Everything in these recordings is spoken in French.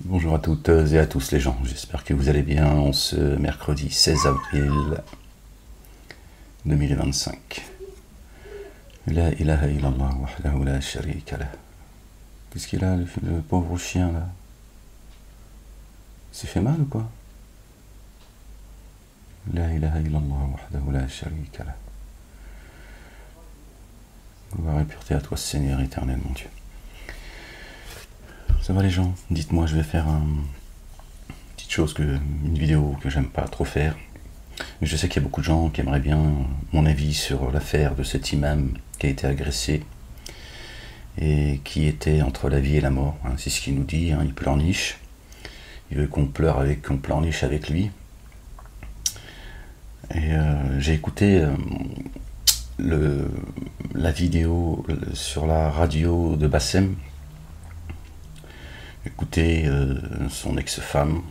Bonjour à toutes et à tous les gens, j'espère que vous allez bien en ce mercredi 16 avril 2025. La ilaha illallah wahdahu la sharika lah. Qu'est-ce qu'il a le pauvre chien là? Il s'est fait mal ou quoi? La ilaha illallah wahdahu la sharika lah. Gloire et pureté à toi Seigneur éternel mon Dieu. Ça va les gens? Dites-moi, je vais faire une vidéo que j'aime pas trop faire. Je sais qu'il y a beaucoup de gens qui aimeraient bien mon avis sur l'affaire de cet imam qui a été agressé et qui était entre la vie et la mort. C'est ce qu'il nous dit, il pleurniche. Il veut qu'on pleurniche avec lui. Et j'ai écouté la vidéo sur la radio de Bassem. Écoutez son ex-femme.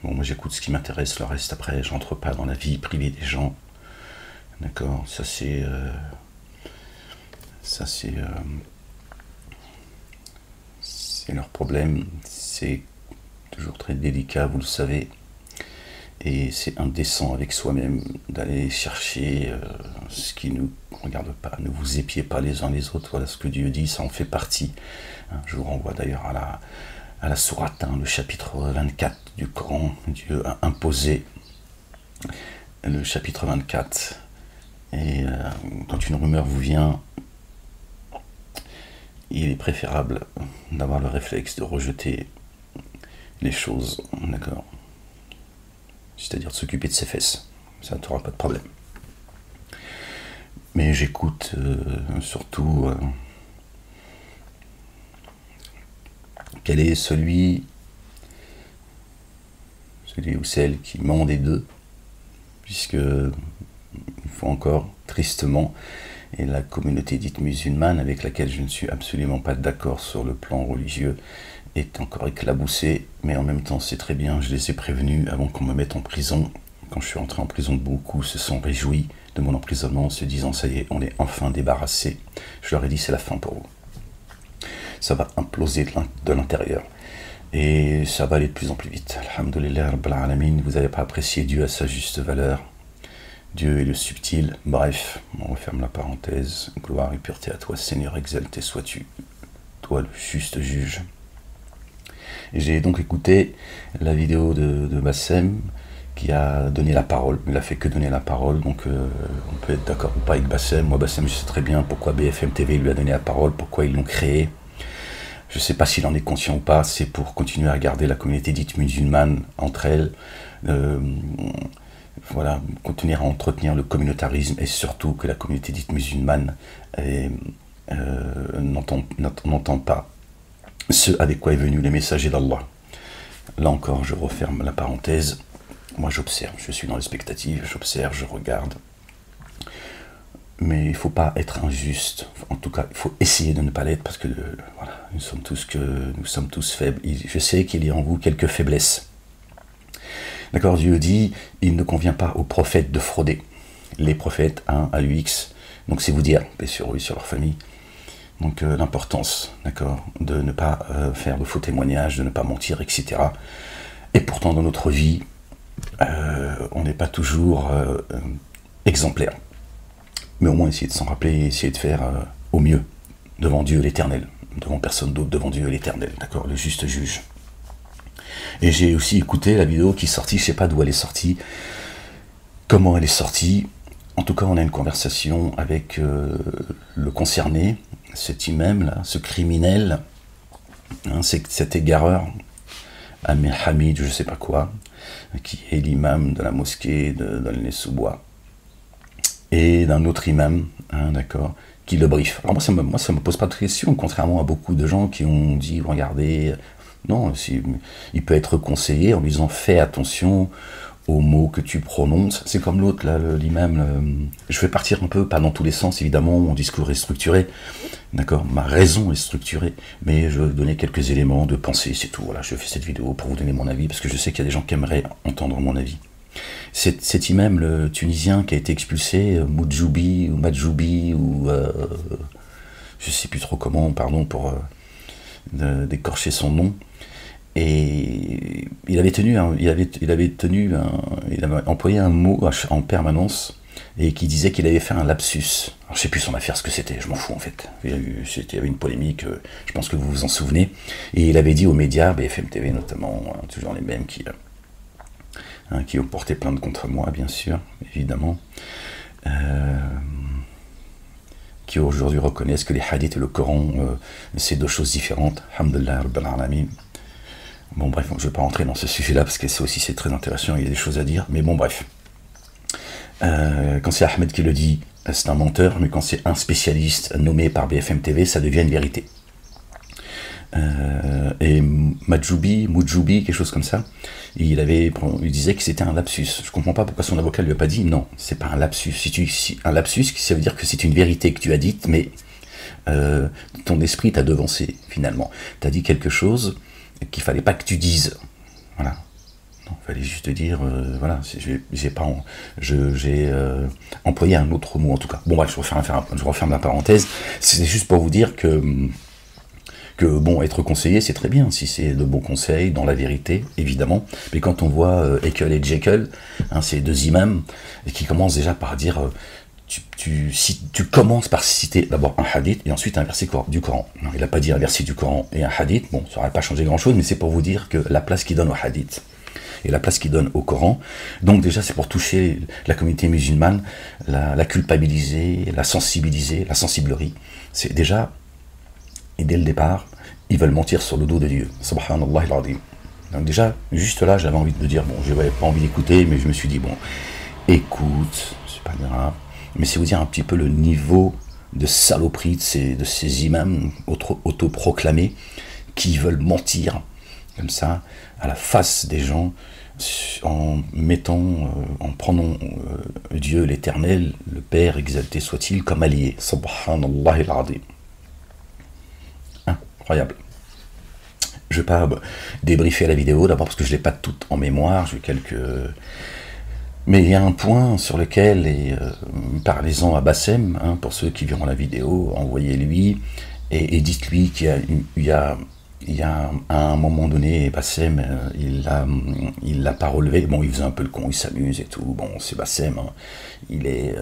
Bon, moi j'écoute ce qui m'intéresse, le reste après, je rentre pas dans la vie privée des gens. D'accord, ça c'est leur problème, c'est toujours très délicat, vous le savez. Et c'est indécent avec soi-même d'aller chercher ce qui ne nous regarde pas. Ne vous épiez pas les uns les autres. Voilà ce que Dieu dit, ça en fait partie. Je vous renvoie d'ailleurs à la sourate, le chapitre 24 du Coran. Dieu a imposé le chapitre 24. Et quand une rumeur vous vient, il est préférable d'avoir le réflexe de rejeter les choses, d'accord, c'est-à-dire de s'occuper de ses fesses, ça n'aura pas de problème. Mais j'écoute surtout quel est celui ou celle qui ment des deux, puisque il faut encore tristement, et la communauté dite musulmane, avec laquelle je ne suis absolument pas d'accord sur le plan religieux, est encore éclaboussée, mais en même temps c'est très bien, je les ai prévenus avant qu'on me mette en prison. Quand je suis entré en prison, beaucoup se sont réjouis de mon emprisonnement en se disant ça y est, on est enfin débarrassé. Je leur ai dit c'est la fin pour vous. Ça va imploser de l'intérieur. Et ça va aller de plus en plus vite. Alhamdulillah Rabbil Alamin, vous n'avez pas apprécié Dieu à sa juste valeur. Dieu est le subtil. Bref, on referme la parenthèse. Gloire et pureté à toi, Seigneur, exalté sois-tu, toi le juste juge. Et j'ai donc écouté la vidéo de Bassem qui a donné la parole. Il a fait que donner la parole, donc on peut être d'accord ou pas avec Bassem. Moi, Bassem, je sais très bien pourquoi BFM TV lui a donné la parole, pourquoi ils l'ont créé. Je ne sais pas s'il en est conscient ou pas, c'est pour continuer à garder la communauté dite musulmane entre elles, voilà, continuer à entretenir le communautarisme et surtout que la communauté dite musulmane n'entend pas ce avec quoi est venu les messagers d'Allah. Là encore, je referme la parenthèse. Moi, j'observe, je suis dans l'expectative, j'observe, je regarde. Mais il ne faut pas être injuste. En tout cas, il faut essayer de ne pas l'être parce que voilà, nous sommes tous faibles. Je sais qu'il y a en vous quelques faiblesses. D'accord, Dieu dit, il ne convient pas aux prophètes de frauder. Les prophètes, AUX, donc c'est vous dire, paix sur eux, sur leur famille. Donc l'importance, d'accord, de ne pas faire de faux témoignages, de ne pas mentir, etc. Et pourtant dans notre vie, on n'est pas toujours exemplaire. Mais au moins essayer de s'en rappeler, essayer de faire au mieux, devant Dieu l'Éternel, devant personne d'autre, devant Dieu l'Éternel, d'accord, le juste juge. Et j'ai aussi écouté la vidéo qui est sortie, je ne sais pas d'où elle est sortie, comment elle est sortie. En tout cas, on a une conversation avec le concerné, cet imam là, ce criminel, cet égareur, Amir Hamid, je ne sais pas quoi, qui est l'imam de la mosquée d'Aulnay-sous-Bois, et d'un autre imam, d'accord, qui le brief. Alors moi, ça me pose pas de questions, contrairement à beaucoup de gens qui ont dit, regardez, non, il peut être conseillé en lui disant, fais attention aux mots que tu prononces. C'est comme l'autre, là, l'imam. Je vais partir un peu, pas dans tous les sens, évidemment, mon discours est structuré, d'accord, ma raison est structurée, mais je vais donner quelques éléments de pensée, c'est tout. Voilà, je fais cette vidéo pour vous donner mon avis, parce que je sais qu'il y a des gens qui aimeraient entendre mon avis. Cet imam, le Tunisien, qui a été expulsé, Moudjoubi, ou Madjoubi, ou je sais plus trop comment, pardon pour d'écorcher son nom, Et il avait employé un mot en permanence et qui disait qu'il avait fait un lapsus. Alors, je sais plus son affaire ce que c'était, je m'en fous en fait. Il y avait une polémique, je pense que vous vous en souvenez. Et il avait dit aux médias, BFM TV notamment, toujours les mêmes qui ont porté plainte contre moi, bien sûr, évidemment, qui aujourd'hui reconnaissent que les hadiths et le Coran, c'est deux choses différentes. Alhamdulillah, Rabbil Alamin. Bon bref, je ne vais pas rentrer dans ce sujet-là, parce que c'est très intéressant, il y a des choses à dire, mais bon bref. Quand c'est Ahmed qui le dit, c'est un menteur, mais quand c'est un spécialiste nommé par BFM TV, ça devient une vérité. Et Moudjoubi, quelque chose comme ça, il disait que c'était un lapsus. Je comprends pas pourquoi son avocat lui a pas dit non, c'est pas un lapsus. Un lapsus, ça veut dire que c'est une vérité que tu as dite, mais ton esprit t'a devancé finalement. Tu as dit quelque chose qu'il fallait pas que tu dises. Voilà. Non, il fallait juste dire, voilà, j'ai employé un autre mot en tout cas. Bon bref, je referme la parenthèse. C'est juste pour vous dire que bon, être conseillé, c'est très bien, si c'est de bons conseils, dans la vérité, évidemment. Mais quand on voit Ekel et Jekyll, ces deux imams, qui commencent déjà par dire, tu commences par citer d'abord un hadith et ensuite un verset du Coran. Non, il n'a pas dit un verset du Coran et un hadith, bon, ça n'aurait pas changé grand-chose, mais c'est pour vous dire que la place qu'il donne au hadith et la place qu'il donne au Coran, donc déjà c'est pour toucher la communauté musulmane, la culpabiliser, la sensibiliser, la sensiblerie. C'est déjà... Et dès le départ, ils veulent mentir sur le dos de Dieu. Subhanallah al-Azim. Donc déjà, juste là, j'avais envie de dire, bon, je n'avais pas envie d'écouter, mais je me suis dit, bon, écoute, c'est pas grave. Mais c'est vous dire un petit peu le niveau de saloperie de ces imams autoproclamés qui veulent mentir, comme ça, à la face des gens, en prenant Dieu l'éternel, le Père exalté soit-il, comme allié. Subhanallah al-Azim. Incroyable. Je ne vais pas débriefer la vidéo, d'abord parce que je ne l'ai pas toute en mémoire, j'ai quelques... Mais il y a un point sur lequel, et parlez-en à Bassem, pour ceux qui verront la vidéo, envoyez-lui, et dites-lui qu'il y a à un moment donné, Bassem, il l'a pas relevé, bon, il faisait un peu le con, il s'amuse et tout, bon, c'est Bassem, il est...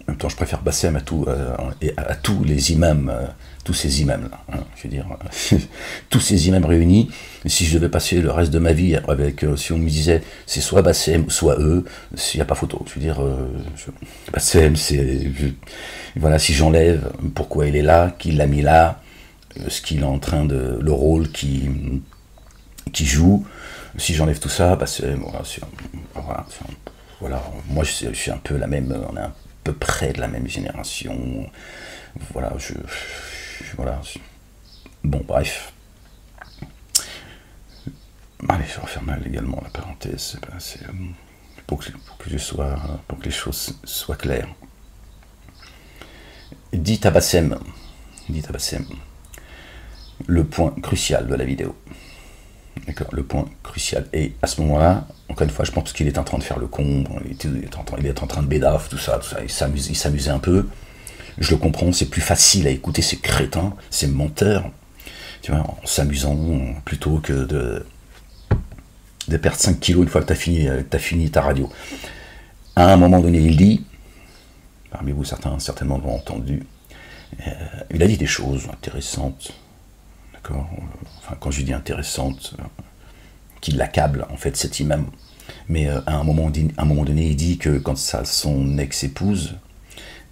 En même temps, je préfère Bassem à tous les imams, tous ces imams-là. Je veux dire, tous ces imams réunis, si je devais passer le reste de ma vie avec, si on me disait, c'est soit Bassem, soit eux, il n'y a pas photo. Je veux dire, Bassem, voilà, si j'enlève pourquoi il est là, qui l'a mis là, ce qu'il est en train de, le rôle qui joue, si j'enlève tout ça, Bassem, voilà, moi je suis un peu la même, on est à peu près de la même génération, voilà, voilà, bon, bref. Allez, je referme également la parenthèse, pour que les choses soient claires. Dites à Bassem, le point crucial de la vidéo. D'accord, le point crucial. Et à ce moment-là, encore une fois, je pense qu'il est en train de faire le con, il est en train de bédaf, tout ça, il s'amusait un peu. Je le comprends, c'est plus facile à écouter ces crétins, ces menteurs, tu vois, en s'amusant, plutôt que de perdre 5 kilos une fois que t'as fini ta radio. À un moment donné, il dit, parmi vous certains certainement l'ont entendu, il a dit des choses intéressantes, d'accord, enfin quand je dis intéressantes, qui l'accablent en fait cet imam, mais à un moment donné, il dit que quand son ex-épouse,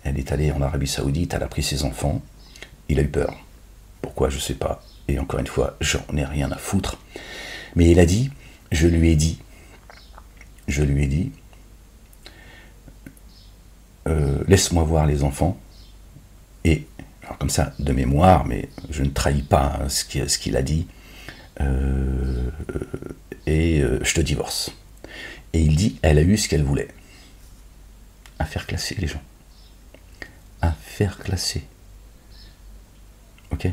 elle est allée en Arabie Saoudite, elle a pris ses enfants, il a eu peur. Pourquoi, je sais pas, et encore une fois, j'en ai rien à foutre, mais il a dit, je lui ai dit, laisse-moi voir les enfants, et, alors comme ça, de mémoire, mais je ne trahis pas ce qu'il a dit, je te divorce. Et il dit, elle a eu ce qu'elle voulait. À faire classer les gens. À faire classer. Ok ?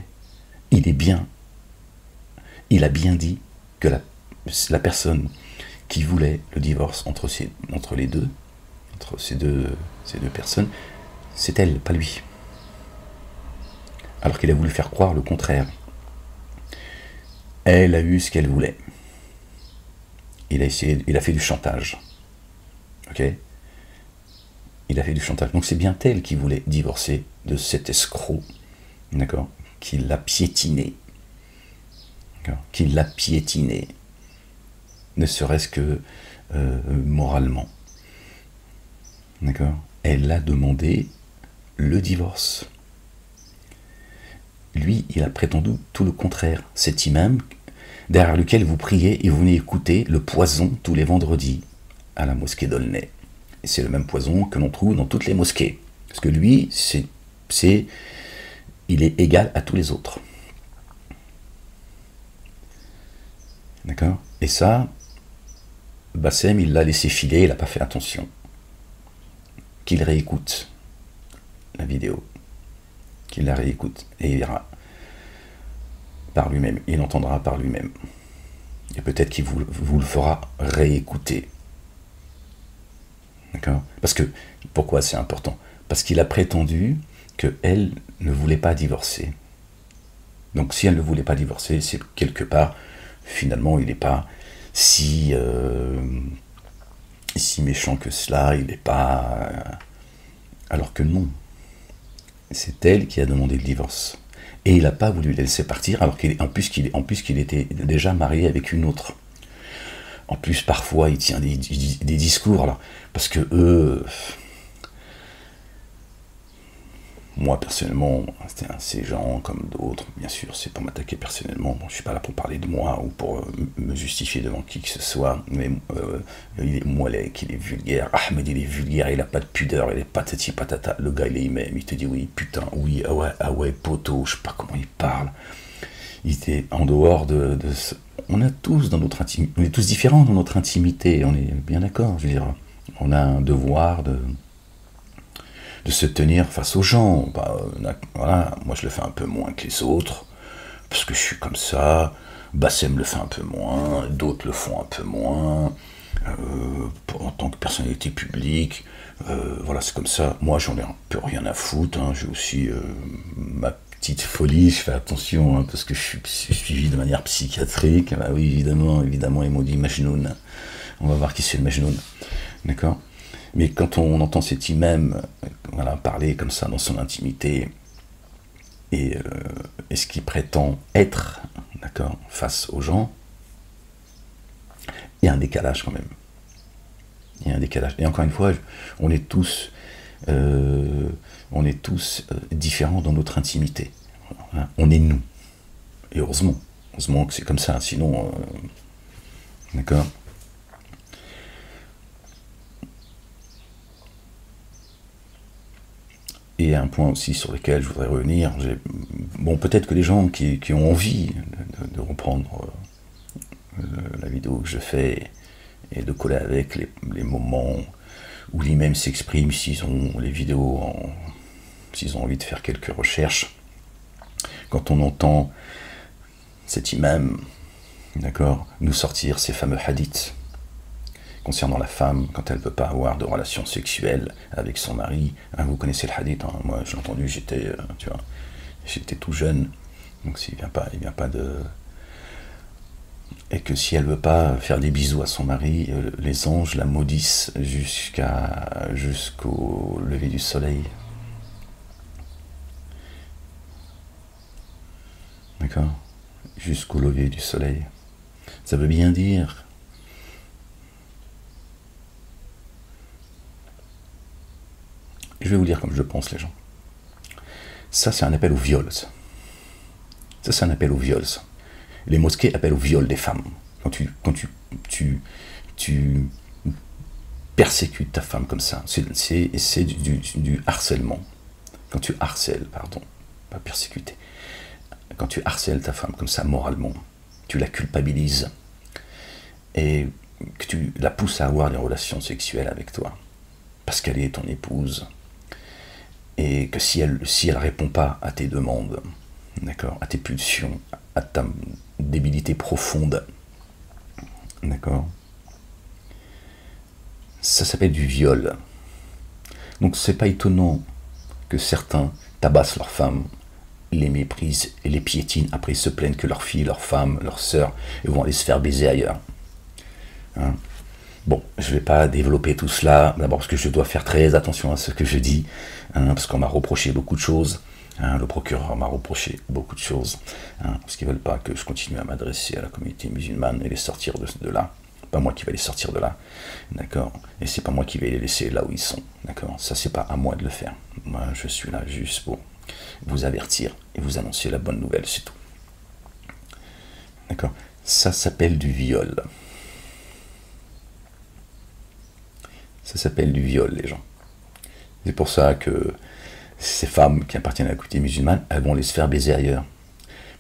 Il a bien dit que la personne qui voulait le divorce entre ces deux personnes, c'est elle, pas lui. Alors qu'il a voulu faire croire le contraire. Elle a eu ce qu'elle voulait. Il a fait du chantage. Ok? Il a fait du chantage. Donc c'est bien elle qui voulait divorcer de cet escroc, d'accord? Qui l'a piétiné. Qui l'a piétiné. Ne serait-ce que moralement. D'accord? Elle a demandé le divorce. Lui, il a prétendu tout le contraire. Cet imam derrière lequel vous priez et vous venez écouter le poison tous les vendredis à la mosquée d'Aulnay. Et c'est le même poison que l'on trouve dans toutes les mosquées. Parce que lui, il est égal à tous les autres. D'accord? Et ça, Bassem, il l'a laissé filer, il n'a pas fait attention. Qu'il réécoute la vidéo. Qu'il la réécoute. Et il verra par lui-même. Il entendra par lui-même. Et peut-être qu'il vous le fera réécouter. D'accord? Parce que, pourquoi c'est important? Parce qu'il a prétendu qu'elle ne voulait pas divorcer. Donc si elle ne voulait pas divorcer, c'est quelque part, finalement, il n'est pas si méchant que cela, il n'est pas... alors que non. C'est elle qui a demandé le divorce. Et il n'a pas voulu la laisser partir, alors qu'en plus qu'il était déjà marié avec une autre. En plus, parfois, il tient des discours, alors, parce que eux... Moi, personnellement, ces gens, comme d'autres, bien sûr, c'est pour m'attaquer personnellement. Bon, je ne suis pas là pour parler de moi ou pour me justifier devant qui que ce soit. Mais il est moellec, il est vulgaire. Ahmed, il est vulgaire, il n'a pas de pudeur, il est patati patata. Le gars, il est même, il te dit oui, putain, oui, ah ouais, poteau, je sais pas comment il parle. Il était en dehors de on a tous dans notre intimité, on est tous différents dans notre intimité, on est bien d'accord, je veux dire. On a un devoir de se tenir face aux gens. Bah, voilà, moi je le fais un peu moins que les autres, parce que je suis comme ça. Bassem le fait un peu moins, d'autres le font un peu moins, en tant que personnalité publique, voilà, c'est comme ça. Moi j'en ai un peu rien à foutre, hein. J'ai aussi ma petite folie, je fais attention, hein, parce que je suis suivi de manière psychiatrique. Bah oui, évidemment, ils m'ont dit Majnoun. On va voir qui c'est le Majnoun, d'accord? Mais quand on entend cet imam voilà, parler comme ça dans son intimité, et ce qu'il prétend être, d'accord, face aux gens, il y a un décalage quand même. Il y a un décalage. Et encore une fois, on est tous différents dans notre intimité. Voilà. On est nous. Et heureusement que c'est comme ça, sinon, d'accord. Et un point aussi sur lequel je voudrais revenir, bon, peut-être que les gens qui ont envie de reprendre la vidéo que je fais et de coller avec les moments où l'imam s'exprime, s'ils ont les vidéos, s'ils ont envie de faire quelques recherches, quand on entend cet imam, d'accord, nous sortir ces fameux hadiths concernant la femme, quand elle ne peut pas avoir de relations sexuelles avec son mari, hein, vous connaissez le hadith, hein, moi j'ai entendu, j'étais tout jeune, donc il vient pas de... Et que si elle ne veut pas faire des bisous à son mari, les anges la maudissent jusqu'au lever du soleil. D'accord? Jusqu'au lever du soleil. Ça veut bien dire... Je vais vous dire comme je pense, les gens. Ça, c'est un appel au viol. Ça, c'est un appel au viol. Ça. Les mosquées appellent au viol des femmes. Quand tu persécutes ta femme comme ça, c'est du harcèlement. Quand tu harcèles, pardon, pas persécuter. Quand tu harcèles ta femme comme ça, moralement, tu la culpabilises et que tu la pousses à avoir des relations sexuelles avec toi, parce qu'elle est ton épouse, et que si elle répond pas à tes demandes, d'accord, à tes pulsions, à ta débilité profonde, d'accord, ça s'appelle du viol. Donc c'est pas étonnant que certains tabassent leur femme les méprisent et les piétinent. Après, ils se plaignent que leurs filles, leurs femmes, leurs sœurs vont aller se faire baiser ailleurs. Hein? Bon, je ne vais pas développer tout cela, d'abord parce que je dois faire très attention à ce que je dis, hein, parce qu'on m'a reproché beaucoup de choses. Hein, le procureur m'a reproché beaucoup de choses, hein, parce qu'ils ne veulent pas que je continue à m'adresser à la communauté musulmane et les sortir de là. Pas moi qui vais les sortir de là, d'accord. Et c'est pas moi qui vais les laisser là où ils sont, d'accord. Ça, c'est pas à moi de le faire. Moi, je suis là juste pour vous avertir et vous annoncer la bonne nouvelle, c'est tout. D'accord. Ça s'appelle du viol. Ça s'appelle du viol, les gens. C'est pour ça que ces femmes qui appartiennent à la communauté musulmane, elles vont les se faire baiser ailleurs.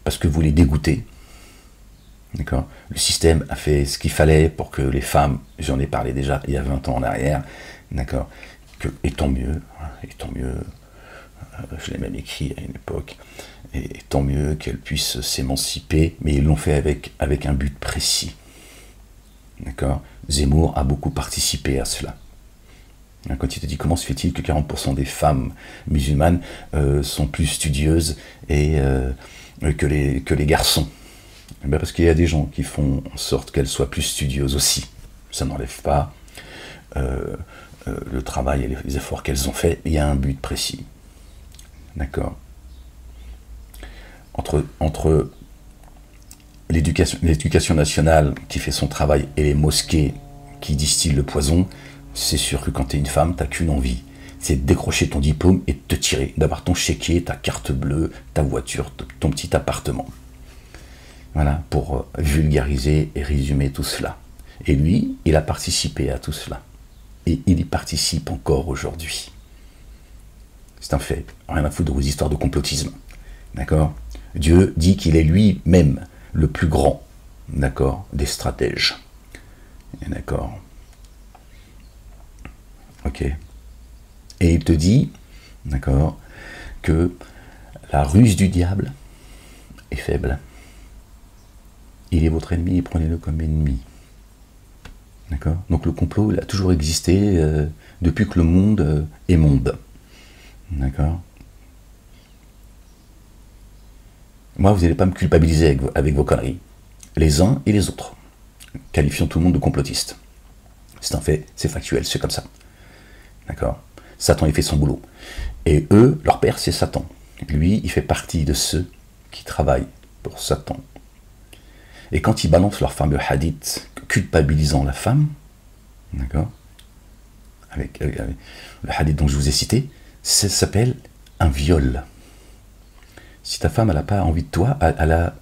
Parce que vous les dégoûtez. D'accord. Le système a fait ce qu'il fallait pour que les femmes, j'en ai parlé déjà il y a 20 ans en arrière, d'accord, et tant mieux, je l'ai même écrit à une époque, et tant mieux qu'elles puissent s'émanciper, mais ils l'ont fait avec un but précis. D'accord. Zemmour a beaucoup participé à cela. Quand il te dit comment se fait-il que 40% des femmes musulmanes sont plus studieuses que les garçons, ben parce qu'il y a des gens qui font en sorte qu'elles soient plus studieuses aussi. Ça n'enlève pas le travail et les efforts qu'elles ont faits. Il y a un but précis. D'accord. Entre l'éducation nationale qui fait son travail et les mosquées qui distillent le poison, c'est sûr que quand tu es une femme, tu n'as qu'une envie. C'est de décrocher ton diplôme et de te tirer, d'avoir ton chéquier, ta carte bleue, ta voiture, ton petit appartement. Voilà, pour vulgariser et résumer tout cela. Et lui, il a participé à tout cela. Et il y participe encore aujourd'hui. C'est un fait. Rien à foutre de vos histoires de complotisme. D'accord? Dieu dit qu'il est lui-même le plus grand, d'accord, des stratèges. D'accord? Ok. Et il te dit, d'accord, que la ruse du diable est faible. Il est votre ennemi et prenez-le comme ennemi. D'accord? Donc le complot, il a toujours existé depuis que le monde est monde. D'accord? Moi, vous n'allez pas me culpabiliser avec vos conneries. Les uns et les autres. Qualifions tout le monde de complotiste. C'est un fait, c'est factuel, c'est comme ça. D'accord? Satan, il fait son boulot. Et eux, leur père, c'est Satan. Lui, il fait partie de ceux qui travaillent pour Satan. Et quand ils balancent leur fameux hadith culpabilisant la femme, d'accord, avec le hadith dont je vous ai cité, ça s'appelle un viol. Si ta femme, elle n'a pas envie de toi, elle a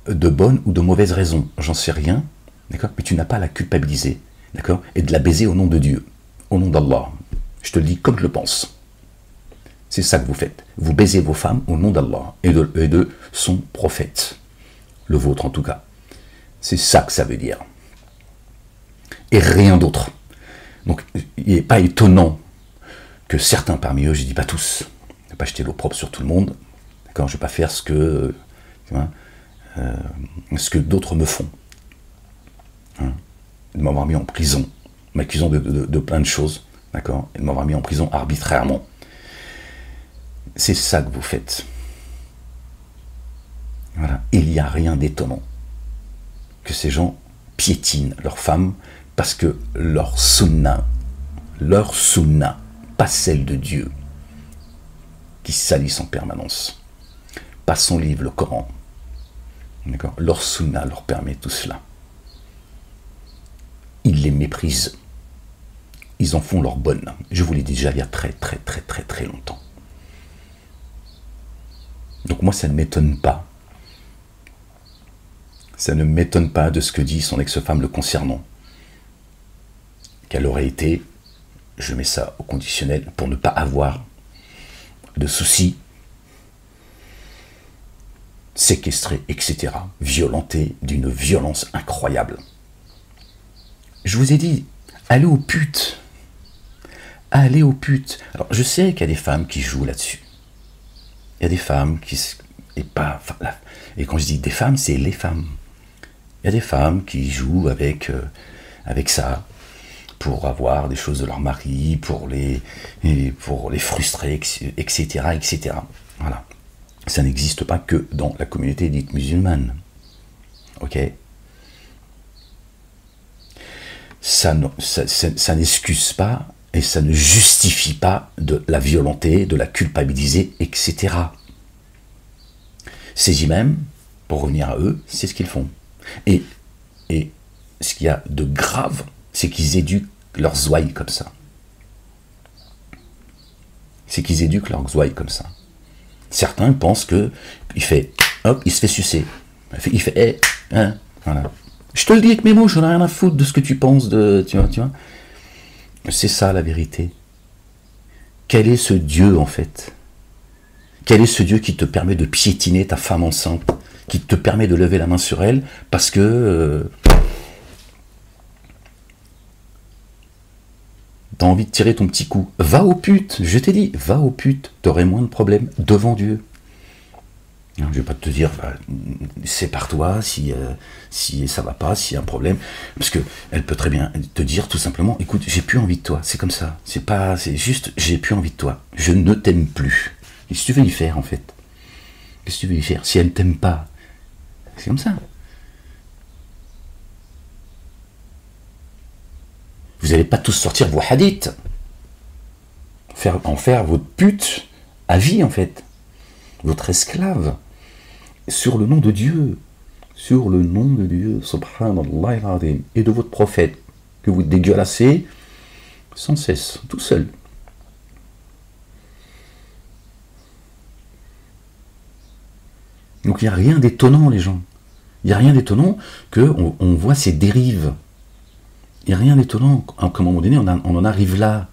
de bonnes ou de mauvaises raisons, j'en sais rien, d'accord, mais tu n'as pas à la culpabiliser, d'accord, et de la baiser au nom de Dieu, au nom d'Allah. Je te le dis comme je le pense. C'est ça que vous faites. Vous baisez vos femmes au nom d'Allah et de son prophète, le vôtre en tout cas. C'est ça que ça veut dire. Et rien d'autre. Donc, il n'est pas étonnant que certains parmi eux, je ne dis pas tous, je ne vais pas jeter l'eau propre sur tout le monde, d'accord, je ne vais pas faire ce que d'autres me font. Hein, de m'avoir mis en prison, m'accusant de plein de choses, d'accord, et de m'avoir mis en prison arbitrairement. C'est ça que vous faites. Voilà. Il n'y a rien d'étonnant que ces gens piétinent leurs femmes parce que leur sunna, pas celle de Dieu, qui salissent en permanence, pas son livre, le Coran, d'accord, leur sunna leur permet tout cela. Ils les méprisent. Ils en font leur bonne. Je vous l'ai dit déjà il y a très longtemps. Donc moi, ça ne m'étonne pas. Ça ne m'étonne pas de ce que dit son ex-femme le concernant. Qu'elle aurait été, je mets ça au conditionnel, pour ne pas avoir de soucis, séquestrée, etc., violentée d'une violence incroyable. Je vous ai dit, allez aux putes. Allez aux putes. Alors, je sais qu'il y a des femmes qui jouent là-dessus. Il y a des femmes qui... Et quand je dis des femmes, c'est les femmes. Il y a des femmes qui jouent avec ça, pour avoir des choses de leur mari, pour les frustrer, etc., etc. Voilà. Ça n'existe pas que dans la communauté dite musulmane. Ok? Ça n'excuse pas et ça ne justifie pas de la violenter, de la culpabiliser, etc. Ces imams, pour revenir à eux, c'est ce qu'ils font. Et ce qu'il y a de grave, c'est qu'ils éduquent leurs zouailles comme ça. C'est qu'ils éduquent leurs zouailles comme ça. Certains pensent que il fait, hop, il se fait sucer. Il fait, hey, hein, voilà. Je te le dis avec mes mots, j'en ai rien à foutre de ce que tu penses de, tu vois. C'est ça la vérité. Quel est ce Dieu en fait? Quel est ce Dieu qui te permet de piétiner ta femme enceinte, qui te permet de lever la main sur elle parce que t'as envie de tirer ton petit coup? Va aux putes, je t'ai dit, va aux putes, t'aurais moins de problèmes devant Dieu. Je ne vais pas te dire, bah, sépare-toi si ça va pas, s'il y a un problème, parce que elle peut très bien te dire tout simplement, écoute, j'ai plus envie de toi, c'est comme ça, c'est juste, j'ai plus envie de toi, je ne t'aime plus. Qu'est-ce que tu veux y faire en fait? Qu'est-ce que tu veux y faire? Si elle ne t'aime pas, c'est comme ça. Vous n'allez pas tous sortir vos hadiths, en faire votre pute à vie en fait, votre esclave. Sur le nom de Dieu, subhanallah al-azim, et de votre prophète, que vous dégueulassez sans cesse, tout seul. Donc il n'y a rien d'étonnant, les gens. Il n'y a rien d'étonnant qu'on voit ces dérives. Il n'y a rien d'étonnant qu'à un moment donné, on en arrive là.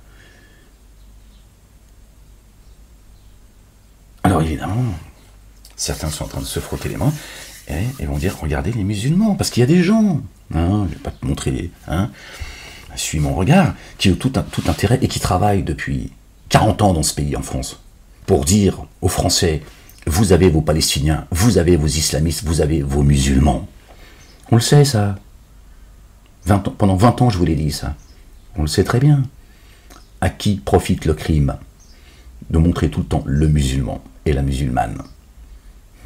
Alors évidemment, certains sont en train de se frotter les mains et vont dire, regardez les musulmans, parce qu'il y a des gens, hein, je ne vais pas te montrer, hein, suis mon regard, qui ont tout intérêt et qui travaillent depuis 40 ans dans ce pays, en France, pour dire aux Français, vous avez vos Palestiniens, vous avez vos islamistes, vous avez vos musulmans. On le sait ça. Pendant 20 ans je vous l'ai dit ça. On le sait très bien. À qui profite le crime de montrer tout le temps le musulman et la musulmane?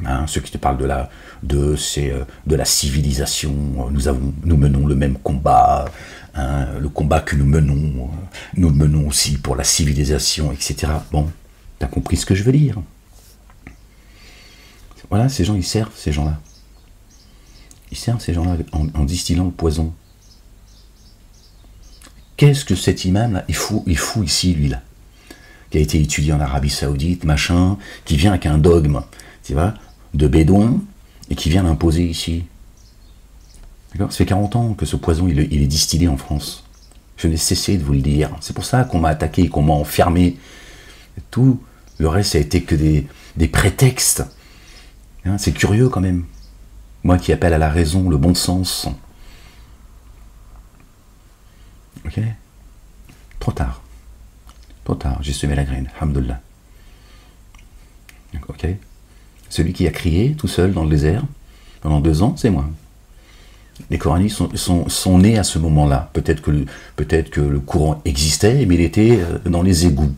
Hein, ceux qui te parlent de la civilisation, nous menons le même combat, hein, le combat que nous menons aussi pour la civilisation, etc. Bon, t'as compris ce que je veux dire. Voilà, ces gens, ils servent ces gens-là. Ils servent ces gens-là en distillant le poison. Qu'est-ce que cet imam-là, il fout ici, lui-là, qui a été étudié en Arabie Saoudite, machin, qui vient avec un dogme, tu vois, de bédouin, et qui vient l'imposer ici. D'accord? Ça fait 40 ans que ce poison, il est distillé en France. Je n'ai cessé de vous le dire. C'est pour ça qu'on m'a attaqué, qu'on m'a enfermé. Tout le reste, ça a été que des prétextes. Hein, c'est curieux quand même. Moi qui appelle à la raison, le bon sens. Ok? Trop tard. Trop tard, j'ai semé la graine. Alhamdoulilah. Ok? Celui qui a crié tout seul dans le désert pendant 2 ans, c'est moi. Les Coranistes sont nés à ce moment-là. Peut-être que le courant existait, mais il était dans les égouts.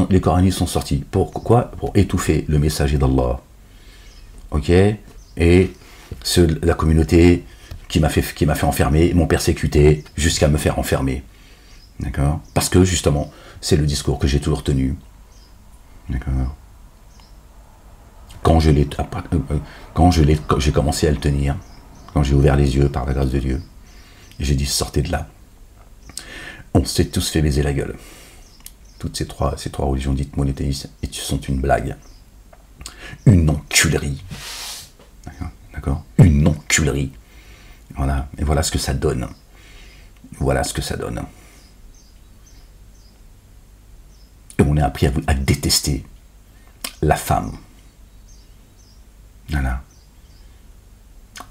Les Coranistes sont sortis. Pourquoi? Pour étouffer le messager d'Allah. Ok? Et la communauté qui m'a fait enfermer, m'ont persécuté jusqu'à me faire enfermer. D'accord? Parce que justement, c'est le discours que j'ai toujours tenu. D'accord? Quand j'ai commencé à le tenir, quand j'ai ouvert les yeux par la grâce de Dieu, j'ai dit sortez de là. On s'est tous fait baiser la gueule. Toutes ces trois religions dites monothéistes sont une blague. Une enculerie. D'accord? Une enculerie. Voilà. Et voilà ce que ça donne. Voilà ce que ça donne. Et on est appris à détester la femme. Voilà.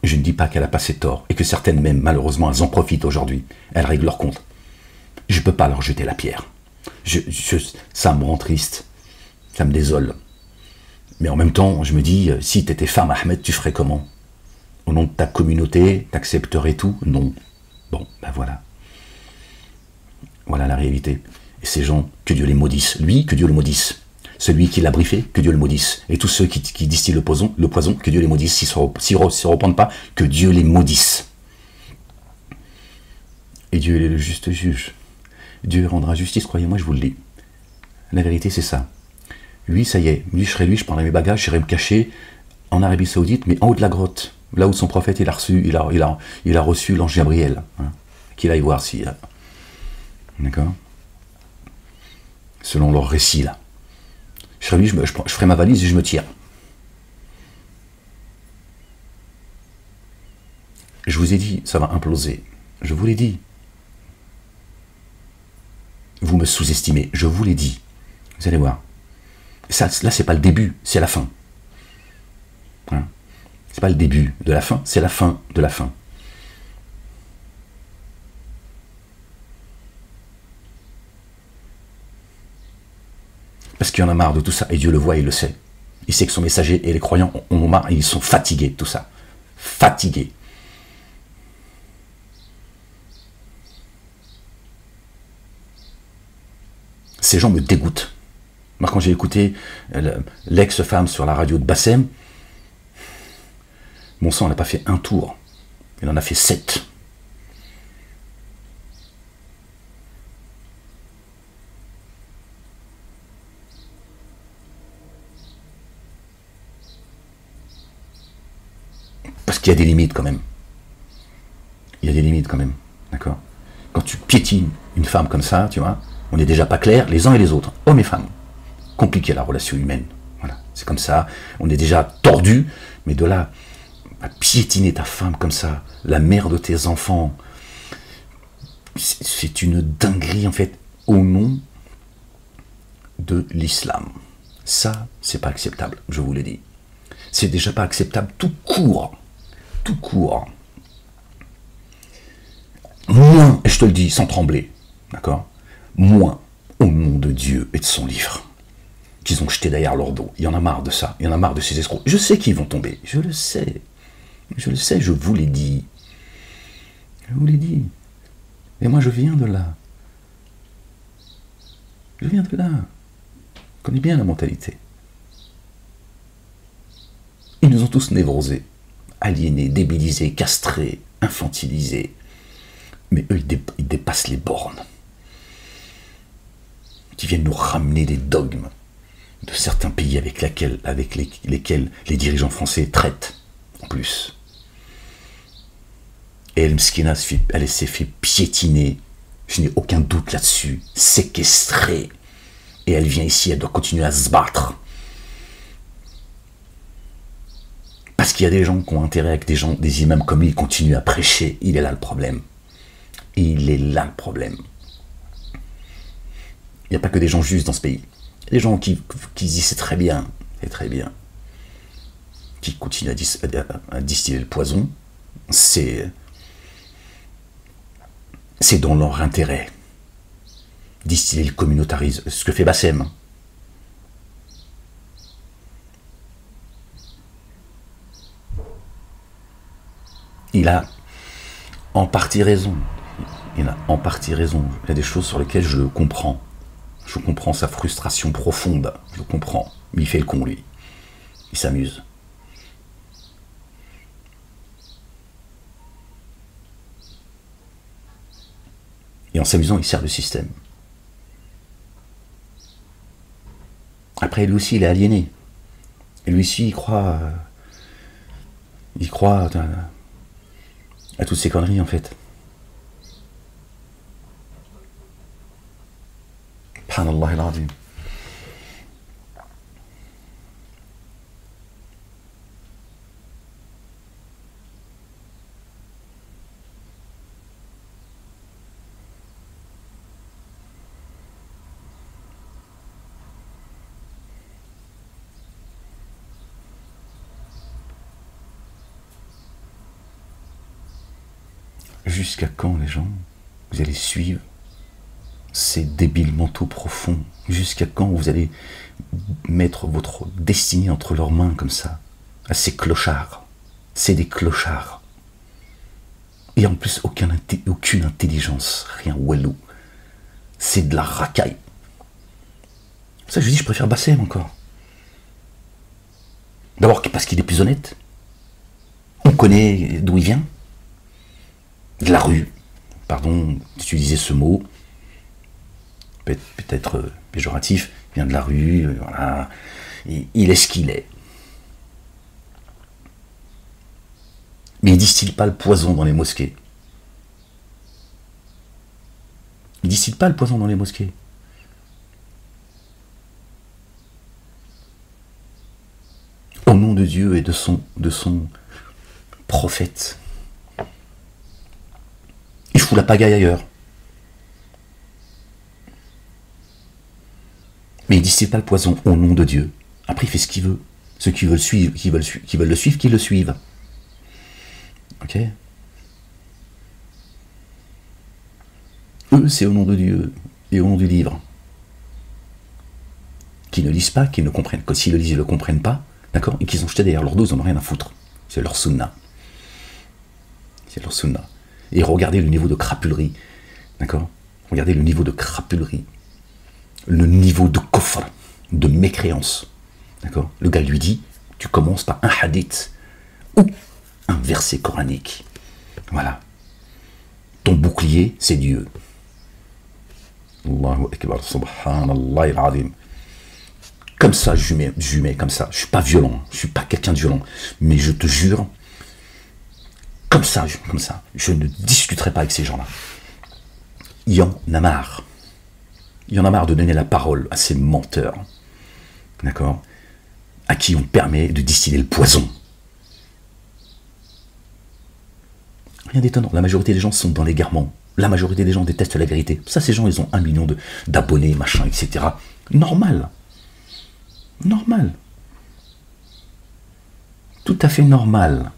Je ne dis pas qu'elle a passé tort, et que certaines même, malheureusement, elles en profitent aujourd'hui. Elles règlent leur compte. Je ne peux pas leur jeter la pierre. Ça me rend triste. Ça me désole. Mais en même temps, je me dis, si tu étais femme, Ahmed, tu ferais comment? Au nom de ta communauté, t'accepterais tout? Non. Bon, ben voilà. Voilà la réalité. Et ces gens, que Dieu les maudisse. Lui, que Dieu le maudisse. Celui qui l'a briefé, que Dieu le maudisse. Et tous ceux qui distillent le poison, que Dieu les maudisse. S'ils ne se repentent pas, que Dieu les maudisse. Et Dieu est le juste juge. Dieu rendra justice, croyez-moi, je vous le dis. La vérité, c'est ça. Lui, ça y est, lui, je prendrai mes bagages, j'irai me cacher en Arabie Saoudite, mais en haut de la grotte, là où son prophète il a reçu l'ange Gabriel, hein, qu'il aille voir si... D'accord? Selon leur récit, là. Je serai lui, je ferai ma valise et je me tire. Je vous ai dit, ça va imploser. Je vous l'ai dit. Vous me sous-estimez, je vous l'ai dit. Vous allez voir. Ça, là, c'est pas le début, c'est la fin. Hein? C'est pas le début de la fin, c'est la fin de la fin. Parce qu'il y en a marre de tout ça, et Dieu le voit, il le sait. Il sait que son messager et les croyants ont marre, et ils sont fatigués de tout ça. Fatigués. Ces gens me dégoûtent. Moi, quand j'ai écouté l'ex-femme sur la radio de Bassem, mon sang n'a pas fait un tour. Il en a fait 7. Parce qu'il y a des limites quand même. Il y a des limites quand même. D'accord? Quand tu piétines une femme comme ça, tu vois, on n'est déjà pas clair les uns et les autres, hommes et femmes. Compliqué la relation humaine. Voilà, c'est comme ça. On est déjà tordu, mais de là à piétiner ta femme comme ça, la mère de tes enfants, c'est une dinguerie en fait, au nom de l'islam. Ça, c'est pas acceptable, je vous l'ai dit. C'est déjà pas acceptable tout court. Tout court. Moins, et je te le dis sans trembler, d'accord? Moins au nom de Dieu et de son livre, qu'ils ont jeté derrière leur dos. Il y en a marre de ça, il y en a marre de ces escrocs. Je sais qu'ils vont tomber, je le sais. Je le sais, je vous l'ai dit. Je vous l'ai dit. Et moi, je viens de là. Je viens de là. Je connais bien la mentalité. Ils nous ont tous névrosés, aliénés, débilisés, castrés, infantilisés. Mais eux, ils dépassent les bornes. Qui viennent nous ramener des dogmes de certains pays avec lesquels les dirigeants français traitent, en plus. Et El Mskina, elle s'est fait piétiner, je n'ai aucun doute là-dessus, séquestrée. Et elle vient ici, elle doit continuer à se battre. Parce qu'il y a des gens qui ont intérêt avec des imams comme lui, ils continuent à prêcher. Il est là le problème. Il est là le problème. Il n'y a pas que des gens justes dans ce pays. Il y a des gens qui disent c'est très bien, qui continuent à distiller le poison. C'est dans leur intérêt. Distiller le communautarisme. Ce que fait Bassem. Il a en partie raison. Il a en partie raison. Il y a des choses sur lesquelles je le comprends. Je comprends sa frustration profonde. Je le comprends. Mais il fait le con, lui. Il s'amuse. Et en s'amusant, il sert le système. Après, lui aussi, il est aliéné. Et lui aussi, il croit à toutes ces conneries, en fait. Subhanallah al-Azim. Jusqu'à quand, les gens, vous allez suivre ces débiles mentaux profonds? Jusqu'à quand vous allez mettre votre destinée entre leurs mains comme ça? À ces clochards. C'est des clochards. Et en plus, aucune intelligence. Rien, walou. C'est de la racaille. Ça, je lui dis, je préfère Bassem encore. D'abord parce qu'il est plus honnête. On connaît d'où il vient. De la rue. Pardon d'utiliser ce mot. Peut-être péjoratif. Il vient de la rue, voilà. Il est ce qu'il est. Mais il ne distille pas le poison dans les mosquées. Il ne distille pas le poison dans les mosquées. Au nom de Dieu et de son prophète. Il fout la pagaille ailleurs. Mais il ne distille pas le poison au nom de Dieu. Après, il fait ce qu'il veut. Ceux qui veulent suivre, qui veulent le suivre, qu'ils le suivent. Ok? Eux, c'est au nom de Dieu et au nom du livre. Qui ne lisent pas, qui ne comprennent, que s'ils le lisent, ils ne le comprennent pas, d'accord? Et qu'ils ont jeté derrière leur dos, ils n'en ont rien à foutre. C'est leur sunna. C'est leur sunna. Et regardez le niveau de crapulerie, d'accord? Regardez le niveau de crapulerie. Le niveau de coffre, de mécréance. D'accord? Le gars lui dit, tu commences par un hadith ou un verset coranique. Voilà. Ton bouclier, c'est Dieu. Allahu Akbar, subhanallah al-azim. Comme ça, je mets comme ça. Je ne suis pas violent, je ne suis pas quelqu'un de violent. Mais je te jure, comme ça, je ne discuterai pas avec ces gens-là. Il y en a marre. Il y en a marre de donner la parole à ces menteurs, d'accord, à qui on permet de distiller le poison. Rien d'étonnant, la majorité des gens sont dans l'égarement. La majorité des gens détestent la vérité. Ça, ces gens, ils ont 1 million d'abonnés, machin, etc. Normal. Normal. Tout à fait normal.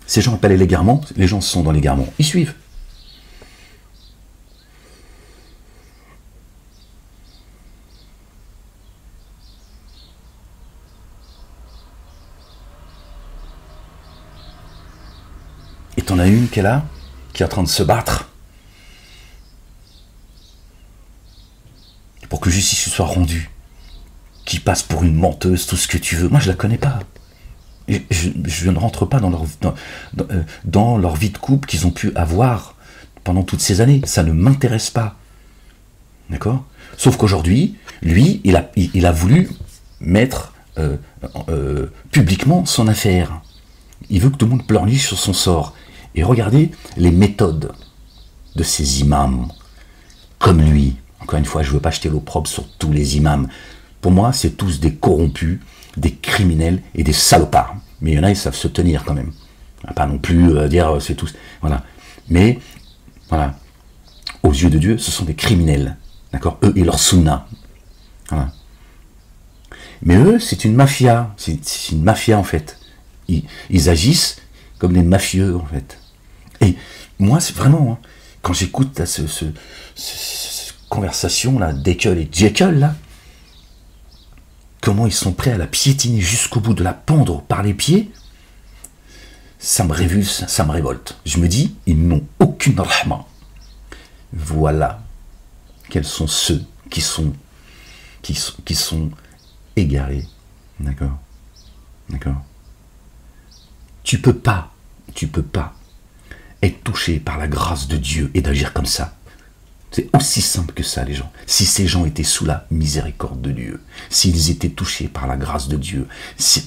Ces gens appellent l'égarement, les gens sont dans l'égarement. Ils suivent. Et t'en as une qui est là, qui est en train de se battre pour que justice soit rendue, qui passe pour une menteuse, tout ce que tu veux. Moi, je la connais pas. Je ne rentre pas dans leur vie de couple qu'ils ont pu avoir pendant toutes ces années. Ça ne m'intéresse pas. D'accord? Sauf qu'aujourd'hui, lui, il a voulu mettre publiquement son affaire. Il veut que tout le monde pleurniche sur son sort. Et regardez les méthodes de ces imams, comme lui. Encore une fois, je ne veux pas jeter l'opprobre sur tous les imams. Pour moi, c'est tous des corrompus, des criminels et des salopards. Mais il y en a, ils savent se tenir quand même. Pas non plus dire c'est tous. Voilà. Mais, voilà. Aux yeux de Dieu, ce sont des criminels. D'accord? Eux et leur sunna. Voilà. Mais eux, c'est une mafia. C'est une mafia, en fait. Ils agissent comme des mafieux, en fait. Et moi, c'est vraiment, hein, quand j'écoute cette conversation là, d'Ekel et Jekyll, là, comment ils sont prêts à la piétiner jusqu'au bout, de la pendre par les pieds, ça me révulse, ça me révolte. Je me dis, ils n'ont aucune rahma. Voilà quels sont ceux qui sont égarés. D'accord? D'accord? Tu peux pas être touché par la grâce de Dieu et d'agir comme ça. C'est aussi simple que ça, les gens. Si ces gens étaient sous la miséricorde de Dieu, s'ils étaient touchés par la grâce de Dieu,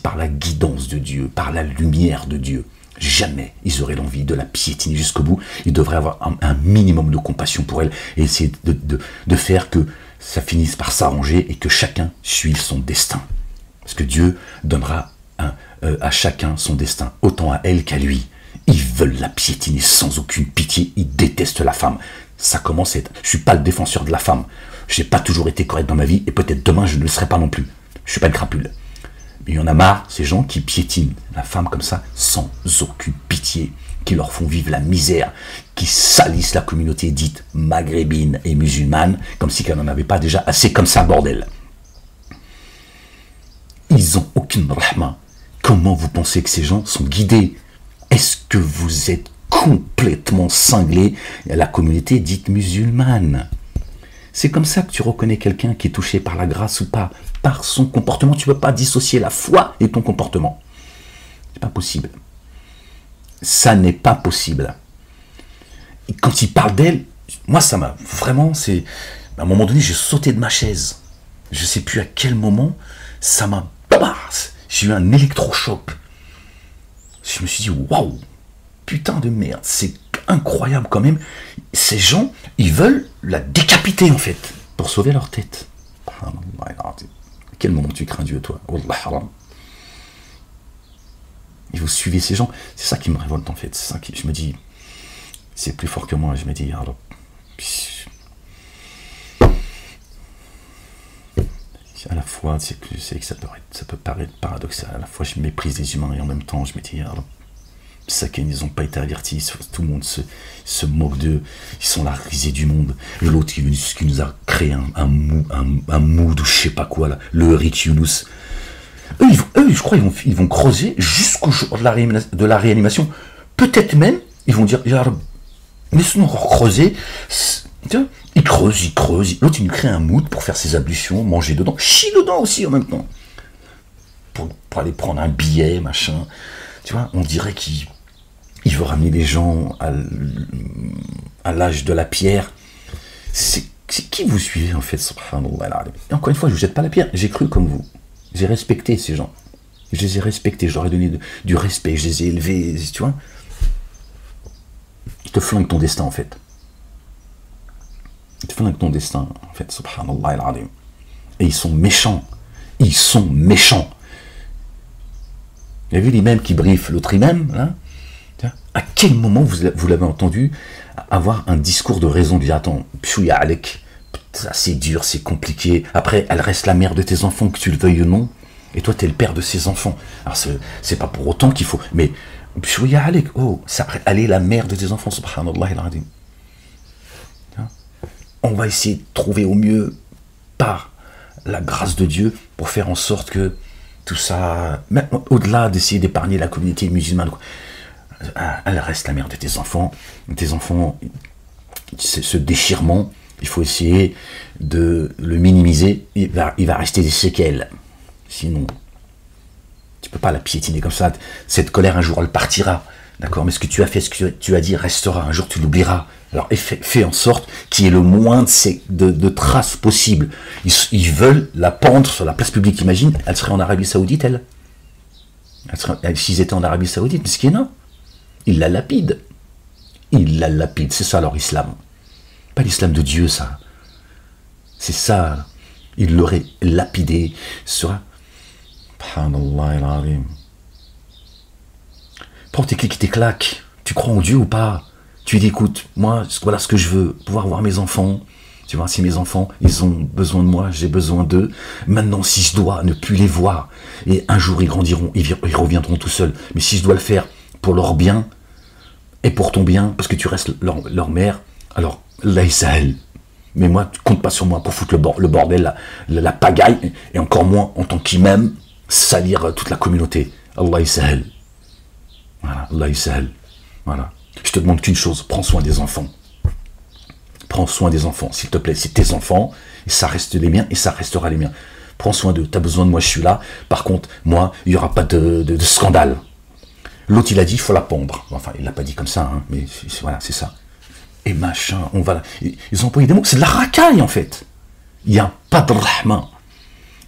par la guidance de Dieu, par la lumière de Dieu, jamais ils auraient l'envie de la piétiner jusqu'au bout. Ils devraient avoir un minimum de compassion pour elle et essayer de faire que ça finisse par s'arranger et que chacun suive son destin. Parce que Dieu donnera à chacun son destin, autant à elle qu'à lui. Ils veulent la piétiner sans aucune pitié, ils détestent la femme. Ça commence à être... Je ne suis pas le défenseur de la femme. Je n'ai pas toujours été correct dans ma vie, et peut-être demain je ne le serai pas non plus. Je ne suis pas une crapule. Mais il y en a marre, ces gens qui piétinent la femme comme ça, sans aucune pitié, qui leur font vivre la misère, qui salissent la communauté dite maghrébine et musulmane, comme si qu'elle n'en avait pas déjà assez comme ça, bordel. Ils n'ont aucune rahma. Comment vous pensez que ces gens sont guidés? Est-ce que vous êtes complètement cinglés à la communauté dite musulmane? C'est comme ça que tu reconnais quelqu'un qui est touché par la grâce ou pas, par son comportement. Tu ne peux pas dissocier la foi et ton comportement. C'est pas possible. Ça n'est pas possible. Et quand il parle d'elle, moi ça m'a vraiment, c'est... À un moment donné, j'ai sauté de ma chaise. Je ne sais plus à quel moment, ça m'a... J'ai eu un électrochoc. Je me suis dit, waouh, putain de merde, c'est incroyable quand même. Ces gens, ils veulent la décapiter en fait, pour sauver leur tête. À quel moment tu crains Dieu, toi? Et vous suivez ces gens, c'est ça qui me révolte en fait. C'est ça qui, je me dis, c'est plus fort que moi. Je me dis, alors, à la fois, c'est que ça peut paraître paradoxal. À la fois, je méprise les humains et en même temps, je me dis, alors, ça qu'ils n'ont pas été avertis, tout le monde se moque d'eux, ils sont la risée du monde. L'autre qui nous a créé un mood ou je sais pas quoi, là, le Rick Yunus. Eux, je crois, ils vont creuser jusqu'au jour de la réanimation. Peut-être même, ils vont dire, laisse-nous creuser. Ils creusent. L'autre, il nous crée un mood pour faire ses ablutions, manger dedans, chier dedans aussi en même temps. Pour aller prendre un billet, machin. Tu vois, on dirait qu'il veut ramener les gens à l'âge de la pierre. C'est qui vous suivez en fait, subhanallah. Et encore une fois, je ne vous jette pas la pierre, j'ai cru comme vous. J'ai respecté ces gens. Je les ai respectés, je leur ai donné du respect, je les ai élevés, tu vois. Ils te flinguent ton destin en fait. Ils te flinguent ton destin en fait, subhanallah. Et ils sont méchants. Ils sont méchants. Vous avez vu l'imam qui briefe l'autre imam, là? À quel moment vous l'avez entendu avoir un discours de raison, dire attends, pshouya alek, c'est dur, c'est compliqué, après elle reste la mère de tes enfants, que tu le veuilles ou non, et toi tu es le père de ses enfants. Alors c'est pas pour autant qu'il faut, mais pshouya alek, oh, elle est la mère de tes enfants, subhanallah al-adim. On va essayer de trouver au mieux, par la grâce de Dieu, pour faire en sorte que tout ça, même au-delà d'essayer d'épargner la communauté musulmane, elle reste la mère de tes enfants, ce déchirement, il faut essayer de le minimiser, il va rester des séquelles, sinon, tu peux pas la piétiner comme ça, cette colère un jour elle partira, d'accord, mais ce que tu as fait, ce que tu as dit restera, un jour tu l'oublieras, alors fais en sorte qu'il y ait le moins de traces possibles. Ils veulent la pendre sur la place publique, imagine, elle serait en Arabie Saoudite, s'ils étaient en Arabie Saoudite, mais ce qui est non. Il la lapide. C'est ça leur islam. Pas l'islam de Dieu, ça. C'est ça. Il l'aurait lapidé. Subhanallah. Prends tes clics et tes claques. Tu crois en Dieu ou pas? Tu dis, écoute, moi, voilà ce que je veux. Pouvoir voir mes enfants. Tu vois, si mes enfants, ils ont besoin de moi, j'ai besoin d'eux. Maintenant, si je dois ne plus les voir, et un jour ils grandiront, ils reviendront tout seuls. Mais si je dois le faire pour leur bien, et pour ton bien, parce que tu restes leur mère, alors, là, il s'aille. Mais moi, tu comptes pas sur moi pour foutre le bordel, la pagaille, et encore moins en tant qu'imam, salir toute la communauté. Allah Israël. Voilà, Allah Israël. Voilà. Je te demande qu'une chose, prends soin des enfants. Prends soin des enfants, s'il te plaît, c'est tes enfants, et ça reste les miens, et ça restera les miens. Prends soin d'eux, t'as besoin de moi, je suis là. Par contre, moi, il n'y aura pas de scandale. L'autre, il a dit, il faut la pendre. Enfin, il l'a pas dit comme ça, hein, mais voilà, c'est ça. Et machin, on va... Ils ont employé des mots, c'est de la racaille, en fait. Il n'y a pas de rahma.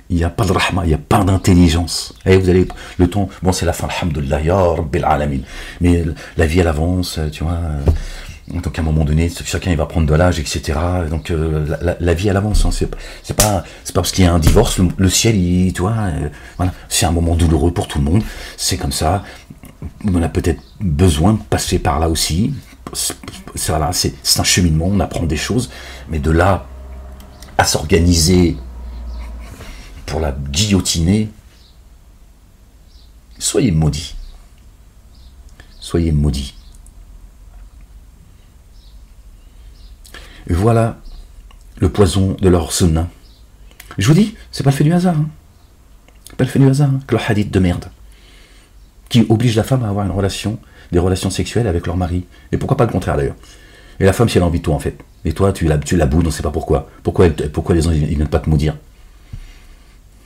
Il n'y a pas de rahma, il n'y a pas d'intelligence. Et vous allez, le temps, bon, c'est la fin, alhamdoulilah, ya rabbil alamin. Mais la vie, elle avance, tu vois. Donc, à un moment donné, chacun, il va prendre de l'âge, etc. Donc, la vie, elle avance. Hein. C'est pas parce qu'il y a un divorce, le ciel, tu vois, voilà. C'est un moment douloureux pour tout le monde. C'est comme ça. On a peut-être besoin de passer par là aussi. Voilà, c'est un cheminement, on apprend des choses. Mais de là à s'organiser pour la guillotiner, soyez maudits. Soyez maudits. Et voilà le poison de leur sunna. Je vous dis, c'est pas le fait du hasard. Hein. C'est pas le fait du hasard, hein, que le hadith de merde qui oblige la femme à avoir des relations sexuelles avec leur mari. Et pourquoi pas le contraire d'ailleurs. Et la femme, si elle a envie de toi en fait. Et toi, tu la boudes, on ne sait pas pourquoi. Pourquoi les gens, ils n'aiment pas te maudire?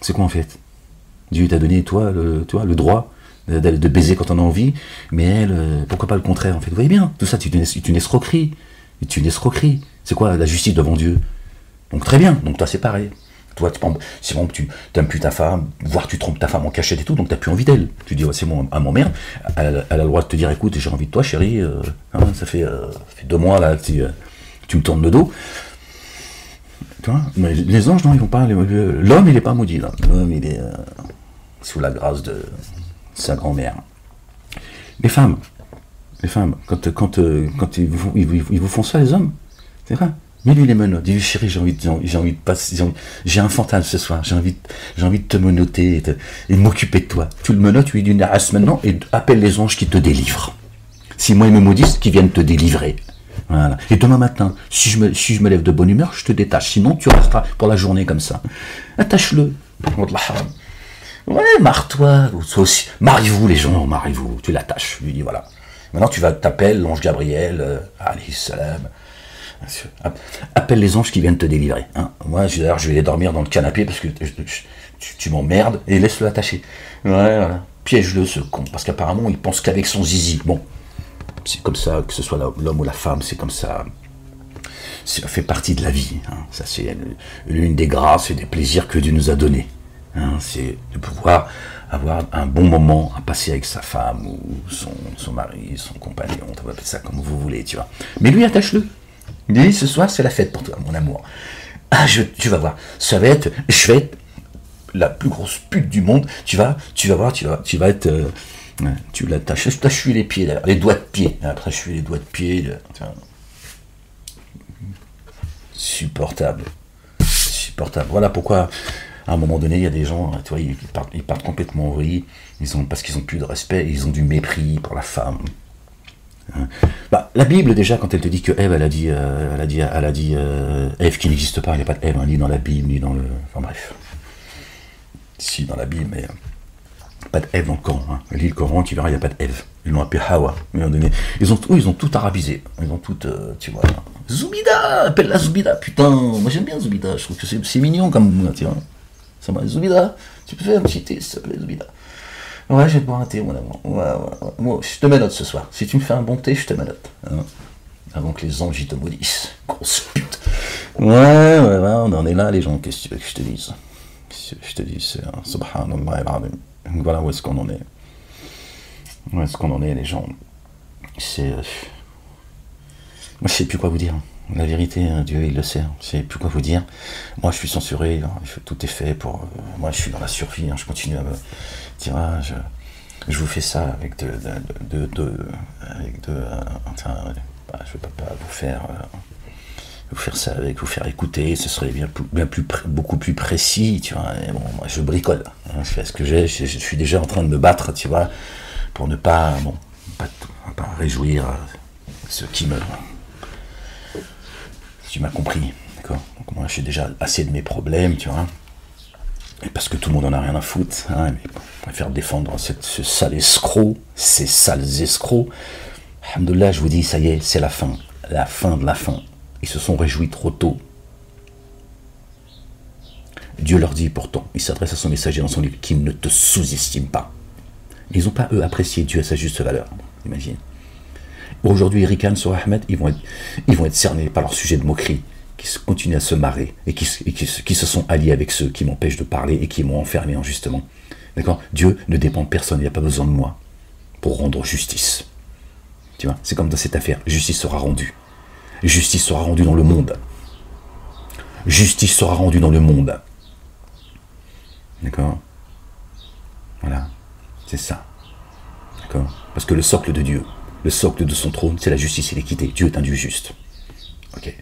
C'est quoi en fait? Dieu t'a donné, toi, le droit de baiser quand on a envie, mais elle, pourquoi pas le contraire en fait? Vous voyez bien, tout ça, c'est une escroquerie. C'est une escroquerie. C'est quoi la justice devant Dieu? Donc très bien, donc toi c'est pareil. Toi, c'est bon que tu n'aimes plus ta femme, voire tu trompes ta femme en cachette et tout, donc tu n'as plus envie d'elle. Tu dis, ouais, c'est bon, à mon merde, elle a le droit de te dire, écoute, j'ai envie de toi, chérie, ça fait 2 mois là, tu me tournes le dos. Tu vois, mais les anges, non, ils vont pas. L'homme, il n'est pas maudit, là. L'homme, il est sous la grâce de sa grand-mère. Les femmes, quand ils vous font ça, les hommes, c'est vrai. Mets-lui les menottes, dis-lui chérie, j'ai envie de passer, j'ai un fantasme ce soir, j'ai envie de te menotter et de m'occuper de toi. Tu le menottes, tu lui dis une race maintenant et appelle les anges qui te délivrent. Si moi ils me maudissent, qu'ils viennent te délivrer. Voilà. Et demain matin, si je me lève de bonne humeur, je te détache. Sinon, tu resteras pour la journée comme ça. Attache-le. Ouais, marre-toi. Marie-vous les gens, marie-vous. Tu l'attaches. Je lui dis voilà. Maintenant, tu t'appelles l'ange Gabriel, alayhi salam. Appelle les anges qui viennent te délivrer. Hein. Moi, d'ailleurs, je vais aller dormir dans le canapé parce que tu m'emmerdes et laisse-le attacher. Ouais, voilà. Piège-le, ce con, parce qu'apparemment, il pense qu'avec son zizi. Bon, c'est comme ça, que ce soit l'homme ou la femme, c'est comme ça. Ça fait partie de la vie. Hein. Ça, c'est l'une des grâces et des plaisirs que Dieu nous a donnés. Hein. C'est de pouvoir avoir un bon moment à passer avec sa femme ou son mari, son compagnon, on va appeler ça comme vous voulez, tu vois. Mais lui, attache-le. Dis, ce soir, c'est la fête pour toi, mon amour. Ah, tu vas voir, je vais être la plus grosse pute du monde. Tu vas voir, tu vas être... tu l'attaches, je t'achue les pieds, d'ailleurs, les doigts de pied. Après, je suis les doigts de pied. Supportable. Voilà pourquoi, à un moment donné, il y a des gens, tu vois, ils partent complètement en vrille, parce qu'ils n'ont plus de respect, ils ont du mépris pour la femme. Bah, la Bible déjà, quand elle te dit que Ève, elle a dit Ève qui n'existe pas, il n'y a pas d'Ève, hein, ni dans la Bible, ni dans le... Enfin bref. Si, dans la Bible, mais pas d'Ève dans le Coran. Hein. Lis le Coran, tu verras, il n'y a pas d'Ève. Ils l'ont appelé Hawa. Ils ont tout arabisé. Ils ont tout, tu vois... Zoubida, appelle-la Zoubida, putain. Moi j'aime bien Zoubida, je trouve que c'est mignon comme... Tu vois. Ça m'a Zoubida, tu peux faire un petit thé, s'il te plaît, Zoubida. Ouais, je vais te boire un thé, mon amour. Ouais. Moi, je te menote ce soir. Si tu me fais un bon thé, je te menote. Hein, avant que les anges te maudissent. Grosse pute. Ouais, on en est là, les gens. Qu'est-ce que tu veux que je te dise? Je te dis, c'est subhanallah al-azim. Voilà où est-ce qu'on en est. Où est-ce qu'on en est, les gens? C'est... Moi, je sais plus quoi vous dire. La vérité, Dieu, il le sait. Je sais plus quoi vous dire. Moi, je suis censuré. Tout est fait pour... moi, je suis dans la survie. Hein, je continue à me... Tu vois, je vous fais ça avec je ne vais pas vous faire ça avec vous faire écouter, ce serait beaucoup plus précis, tu vois. Et bon, moi, je bricole, hein, je fais ce que j'ai, je suis déjà en train de me battre, tu vois, pour ne pas, pas réjouir ceux qui me... Tu m'as compris, d'accord. Donc moi, j'ai déjà assez de mes problèmes, tu vois. Et parce que tout le monde en a rien à foutre, hein, mais bon, on préfère défendre ce sale escroc, ces sales escrocs. Alhamdoulilah, je vous dis, ça y est, c'est la fin de la fin. Ils se sont réjouis trop tôt. Dieu leur dit pourtant, il s'adresse à son messager dans son livre, qu'ils ne te sous-estiment pas. Ils n'ont pas, eux, apprécié Dieu à sa juste valeur, imagine. Aujourd'hui, ils ricanent sur Ahmed, ils vont être cernés par leur sujet de moquerie, qui continuent à se marrer, et qui se sont alliés avec ceux qui m'empêchent de parler et qui m'ont enfermé injustement. D'accord? Dieu ne dépend de personne, il n'y a pas besoin de moi pour rendre justice. Tu vois, c'est comme dans cette affaire, justice sera rendue. Justice sera rendue dans le monde. Justice sera rendue dans le monde. D'accord? Voilà, c'est ça. D'accord? Parce que le socle de Dieu, le socle de son trône, c'est la justice et l'équité. Dieu est un Dieu juste. Ok?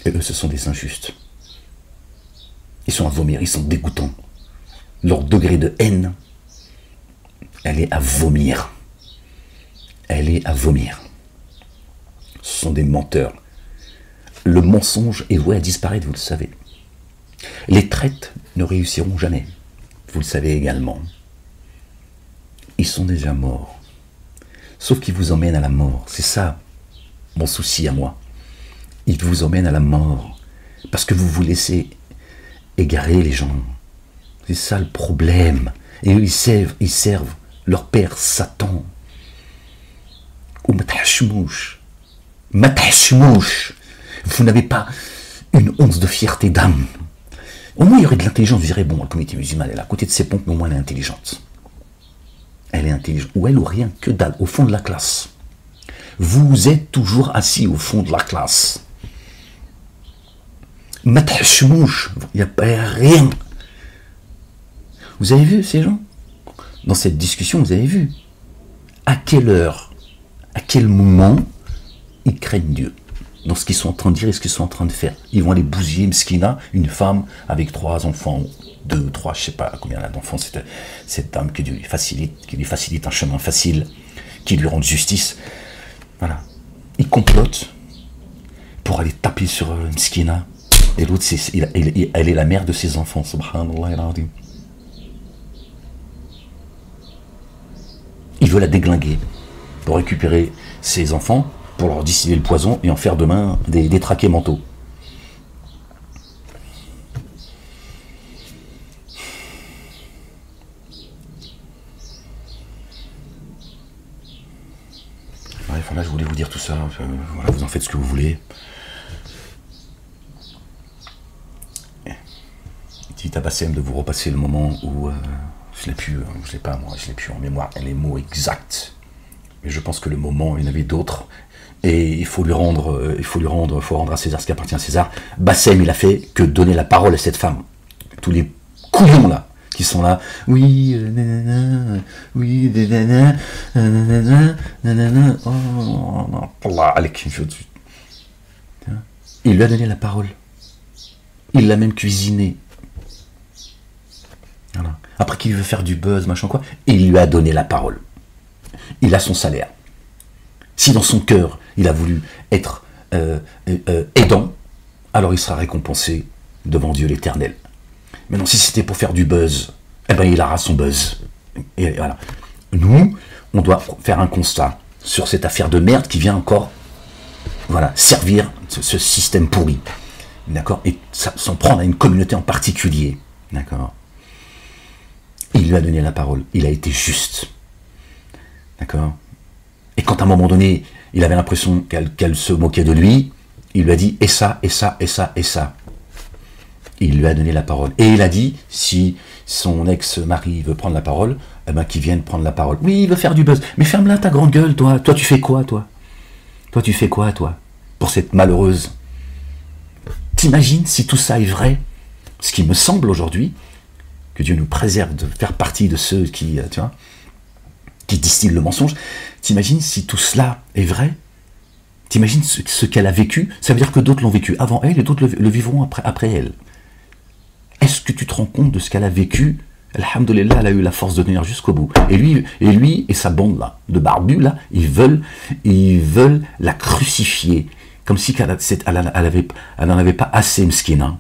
Et eux, ce sont des injustes. Ils sont à vomir, ils sont dégoûtants. Leur degré de haine, elle est à vomir. Elle est à vomir. Ce sont des menteurs. Le mensonge est voué à disparaître, vous le savez. Les traites ne réussiront jamais. Vous le savez également. Ils sont déjà morts. Sauf qu'ils vous emmènent à la mort. C'est ça. mon souci à moi. Il vous emmène à la mort. Parce que vous vous laissez égarer les gens. C'est ça le problème. Et eux, ils servent leur père Satan. Ou matahashmouch. Matahashmouch. Vous n'avez pas une once de fierté d'âme. Au moins, il y aurait de l'intelligence. Vous direz, bon, la communauté musulmane, elle est à côté de ses pompes, mais au moins, elle est intelligente. Elle est intelligente. Ou elle, ou rien que dalle, au fond de la classe. Vous êtes toujours assis au fond de la classe. Matahashmouch. Il n'y a pas rien. Vous avez vu ces gens? Dans cette discussion, vous avez vu à quelle heure, à quel moment ils craignent Dieu dans ce qu'ils sont en train de dire et ce qu'ils sont en train de faire. Ils vont aller bousiller Mskina, une femme avec 3 enfants, 2 ou 3, je ne sais pas combien d'enfants, cette dame qui lui facilite un chemin facile, qui lui rend justice. Voilà. Ils complotent pour aller taper sur Mskina. Et l'autre, elle est la mère de ses enfants. Subhanallah al-Azim. Il veut la déglinguer pour récupérer ses enfants, pour leur distiller le poison et en faire demain des traqués mentaux. Bref, voilà, je voulais vous dire tout ça. Voilà, vous en faites ce que vous voulez. Dites à Bassem de vous repasser le moment où je l'ai plus en mémoire les mots exacts. Mais je pense que le moment, il y en avait d'autres. Et il faut rendre à César ce qui appartient à César. Bassem, il a fait que donner la parole à cette femme. Tous les couillons là, qui sont là. Oui, nanana, oui, nanana, nanana, nanana. Oh, Allah, alek. Il lui a donné la parole. Il l'a même cuisiné. Voilà. Après qu'il veut faire du buzz, machin quoi, il lui a donné la parole. Il a son salaire. Si dans son cœur, il a voulu être aidant, alors il sera récompensé devant Dieu l'Éternel. Maintenant, si c'était pour faire du buzz, eh ben il aura son buzz. Et voilà. Nous, on doit faire un constat sur cette affaire de merde qui vient encore, voilà, servir ce système pourri. D'accord? Et s'en prendre à une communauté en particulier. D'accord? Il lui a donné la parole. Il a été juste. D'accord? Et quand à un moment donné, il avait l'impression qu'elle se moquait de lui, il lui a dit, et ça, et ça, et ça, et ça. Il lui a donné la parole. Et il a dit, si son ex-mari veut prendre la parole, eh ben qu'il vienne prendre la parole. Oui, il veut faire du buzz. Mais ferme-la ta grande gueule, toi. Toi, tu fais quoi, toi? Toi, tu fais quoi, toi? Pour cette malheureuse. T'imagines si tout ça est vrai? Ce qui me semble aujourd'hui, que Dieu nous préserve de faire partie de ceux qui, tu vois, qui distillent le mensonge. T'imagines si tout cela est vrai? T'imagines ce qu'elle a vécu? Ça veut dire que d'autres l'ont vécu avant elle et d'autres le vivront après elle. Est-ce que tu te rends compte de ce qu'elle a vécu? Alhamdoulilah, elle a eu la force de tenir jusqu'au bout. Et lui et sa bande là, de barbus là, ils veulent la crucifier. Comme si elle n'en avait pas assez, Mskina.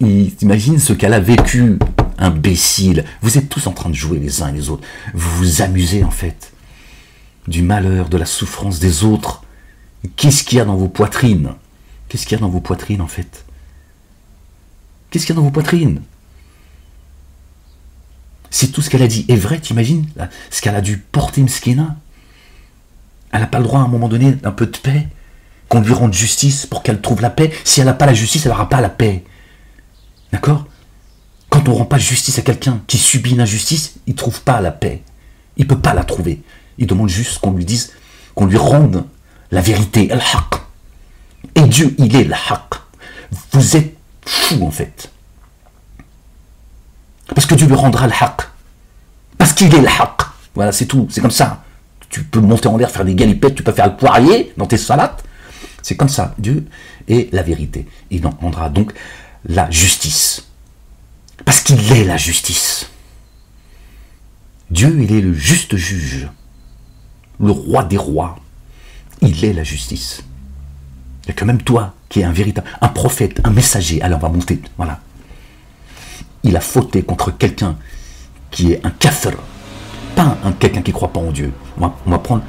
T'imagines ce qu'elle a vécu, imbécile. Vous êtes tous en train de jouer les uns et les autres. Vous vous amusez en fait du malheur, de la souffrance des autres. Qu'est-ce qu'il y a dans vos poitrines? Qu'est-ce qu'il y a dans vos poitrines en fait? Qu'est-ce qu'il y a dans vos poitrines? Si tout ce qu'elle a dit est vrai, t'imagines ce qu'elle a dû porter, Mskina? Elle n'a pas le droit à un moment donné d'un peu de paix, qu'on lui rende justice pour qu'elle trouve la paix. Si elle n'a pas la justice, elle n'aura pas la paix. D'accord? Quand on ne rend pas justice à quelqu'un qui subit une injustice, il ne trouve pas la paix. Il ne peut pas la trouver. Il demande juste qu'on lui dise, qu'on lui rende la vérité, al-haq. Et Dieu, il est al-haq. Vous êtes fous en fait. Parce que Dieu lui rendra al-haq. Parce qu'il est al-haq. Voilà, c'est tout. C'est comme ça. Tu peux monter en l'air, faire des galipettes, tu peux faire le poirier dans tes salades. C'est comme ça. Dieu est la vérité. Il en rendra donc la justice. Parce qu'il est la justice. Dieu, il est le juste juge. Le roi des rois. Il est la justice. Et que même toi, qui es un véritable, un prophète, un messager, alors on va monter, voilà. Il a fauté contre quelqu'un qui est un kafir. Pas quelqu'un qui ne croit pas en Dieu. On va prendre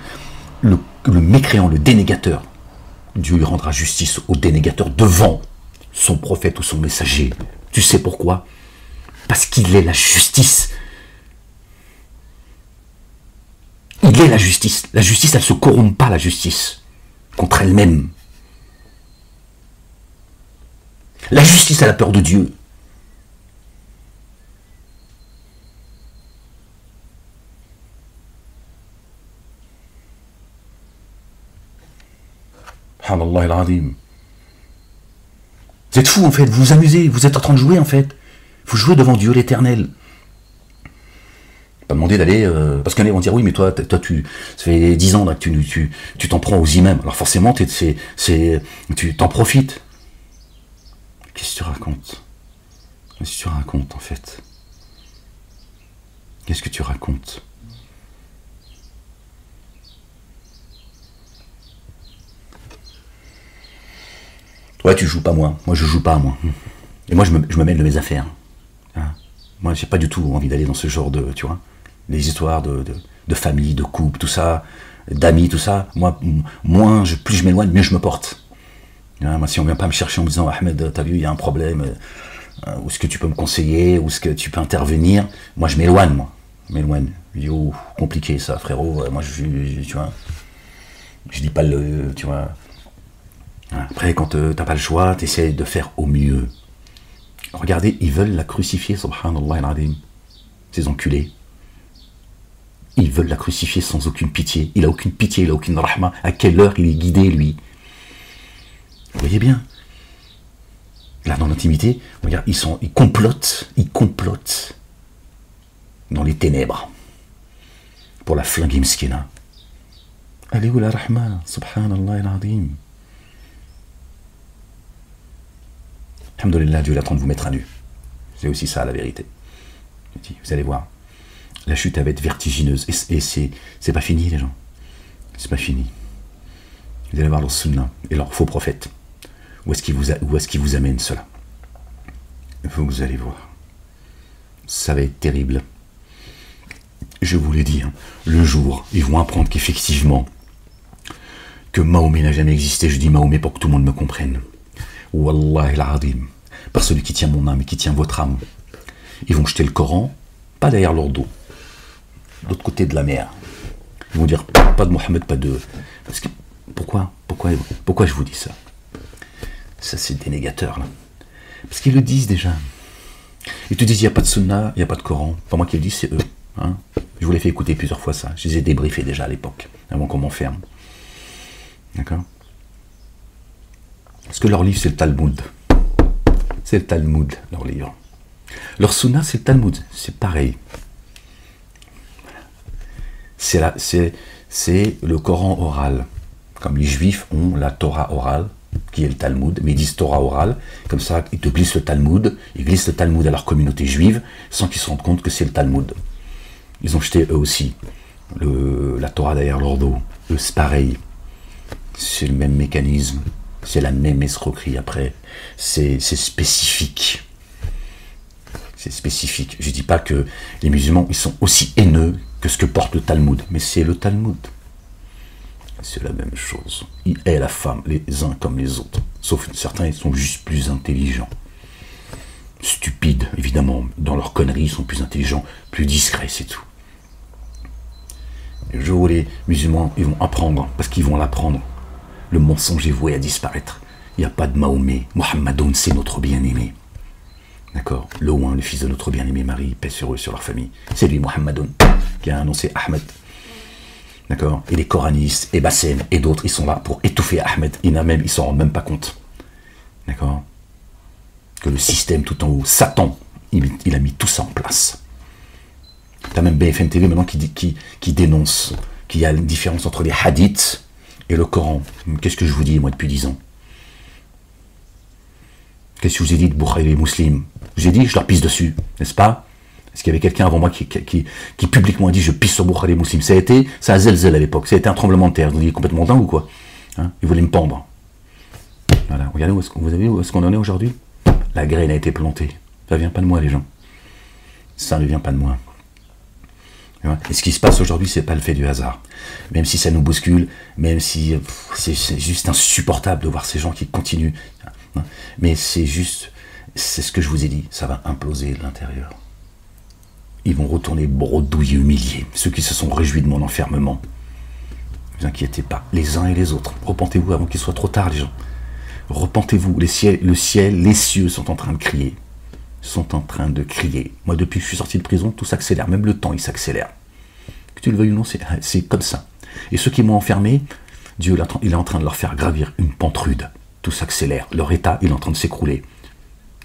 le mécréant, le dénégateur. Dieu lui rendra justice au dénégateur devant son prophète ou son messager. Tu sais pourquoi? Parce qu'il est la justice. Il est la justice. La justice, elle ne se corrompt pas, la justice, contre elle-même. La justice a la peur de Dieu. Subhanallah al-Azim. Vous êtes fous en fait, vous vous amusez, vous êtes en train de jouer en fait. Vous jouez devant Dieu l'éternel. Pas demander d'aller... parce qu'on vont dire, oui mais toi ça fait 10 ans là, que tu t'en prends aux imams. Alors forcément, tu t'en profites. Qu'est-ce que tu racontes? Qu'est-ce que tu racontes en fait? Qu'est-ce que tu racontes? Ouais, tu joues pas moi je joue pas moi. Et moi je me mêle de mes affaires. Hein, moi j'ai pas du tout envie d'aller dans ce genre de, tu vois, les histoires de famille, de couple, tout ça, d'amis, tout ça. Moi, plus je m'éloigne, mieux je me porte. Hein, moi si on vient pas me chercher en me disant Ahmed, t'as vu, il y a un problème, où est-ce que tu peux me conseiller, où est-ce que tu peux intervenir, moi je m'éloigne, Yo, compliqué ça frérot, moi tu vois, je dis pas le, tu vois. Après, quand t'as pas le choix, t'essaies de faire au mieux. Regardez, ils veulent la crucifier, subhanallah al-azim. Ces enculés. Ils veulent la crucifier sans aucune pitié. Il a aucune pitié, il a aucune rahma. À quelle heure il est guidé, lui? Vous voyez bien. Là, dans l'intimité, regarde, ils complotent dans les ténèbres pour la flinguer mskina. Elle est où la rahma, subhanallah al-azim? Alhamdulillah, Dieu est en train de vous mettre à nu. C'est aussi ça la vérité. Vous allez voir. La chute va être vertigineuse. Et c'est pas fini, les gens. C'est pas fini. Vous allez voir leur sunna et leurs faux prophètes. Où est-ce qu'ils vous amènent cela? Vous allez voir. Ça va être terrible. Je vous l'ai dit, hein, le jour, ils vont apprendre qu'effectivement, que Mahomet n'a jamais existé. Je dis Mahomet pour que tout le monde me comprenne. Wallahi al-Azim, par celui qui tient mon âme et qui tient votre âme. Ils vont jeter le Coran, pas derrière leur dos, de l'autre côté de la mer. Ils vont dire, pas de Mohammed, pas de... Parce que, pourquoi je vous dis ça? Ça, c'est dénégateur, là. Parce qu'ils le disent déjà. Ils te disent, il n'y a pas de sunna, il n'y a pas de Coran. Pas moi qui le dis, c'est eux. Hein, je vous l'ai fait écouter plusieurs fois, ça. Je les ai débriefés déjà à l'époque, avant qu'on m'enferme. D'accord? Parce que leur livre, c'est le Talmud. C'est le Talmud, leur livre. Leur sunna, c'est le Talmud. C'est pareil. C'est le Coran oral. Comme les Juifs ont la Torah orale, qui est le Talmud, mais ils disent Torah orale. Comme ça, ils te glissent le Talmud. Ils glissent le Talmud à leur communauté juive, sans qu'ils se rendent compte que c'est le Talmud. Ils ont jeté, eux aussi, la Torah derrière leur dos. Eux, c'est pareil. C'est le même mécanisme. C'est la même escroquerie après. C'est spécifique. C'est spécifique. Je ne dis pas que les musulmans, ils sont aussi haineux que ce que porte le Talmud. Mais c'est le Talmud. C'est la même chose. Il hait la femme, les uns comme les autres. Sauf que certains, ils sont juste plus intelligents. Stupides, évidemment. Dans leurs conneries, ils sont plus intelligents, plus discrets, c'est tout. Le jour où les musulmans, ils vont apprendre, parce qu'ils vont l'apprendre, le mensonge est voué à disparaître. Il n'y a pas de Mahomet. Mohammedoun, c'est notre bien-aimé. D'accord? Loin, le fils de notre bien-aimé Marie, paix sur eux, sur leur famille. C'est lui, Mohammedoun, qui a annoncé Ahmed. D'accord? Et les coranistes, et Bassem, et d'autres, ils sont là pour étouffer Ahmed. Ils ne s'en rendent même pas compte. D'accord? Que le système tout en haut, Satan, il a mis tout ça en place. T'as même BFM TV maintenant qui dénonce qu'il y a une différence entre les hadiths et le Coran. Qu'est-ce que je vous dis, moi, depuis 10 ans? Qu'est-ce que je vous ai dit de Bukhari et Muslim? Je vous ai dit, je leur pisse dessus, n'est-ce pas? Est-ce qu'il y avait quelqu'un avant moi qui publiquement a dit, je pisse sur Bukhari et Muslim? Ça a zelzel à l'époque, ça a été un tremblement de terre. Vous êtes complètement dingue ou quoi? Hein, ils voulaient me pendre. Voilà, regardez vous avez vu où est-ce qu'on en est aujourd'hui? La graine a été plantée. Ça ne vient pas de moi, les gens. Ça ne vient pas de moi. Et ce qui se passe aujourd'hui, c'est pas le fait du hasard. Même si ça nous bouscule, même si c'est juste insupportable de voir ces gens qui continuent. Mais c'est juste, c'est ce que je vous ai dit, ça va imploser de l'intérieur. Ils vont retourner bredouilles et humiliés, ceux qui se sont réjouis de mon enfermement. Ne vous inquiétez pas, les uns et les autres. Repentez-vous avant qu'il soit trop tard, les gens. Repentez-vous, le ciel, les cieux sont en train de crier. Sont en train de crier. Moi, depuis que je suis sorti de prison, tout s'accélère. Même le temps, il s'accélère. Que tu le veuilles ou non, c'est comme ça. Et ceux qui m'ont enfermé, Dieu, il est en train de leur faire gravir une pente rude. Tout s'accélère. Leur état, il est en train de s'écrouler.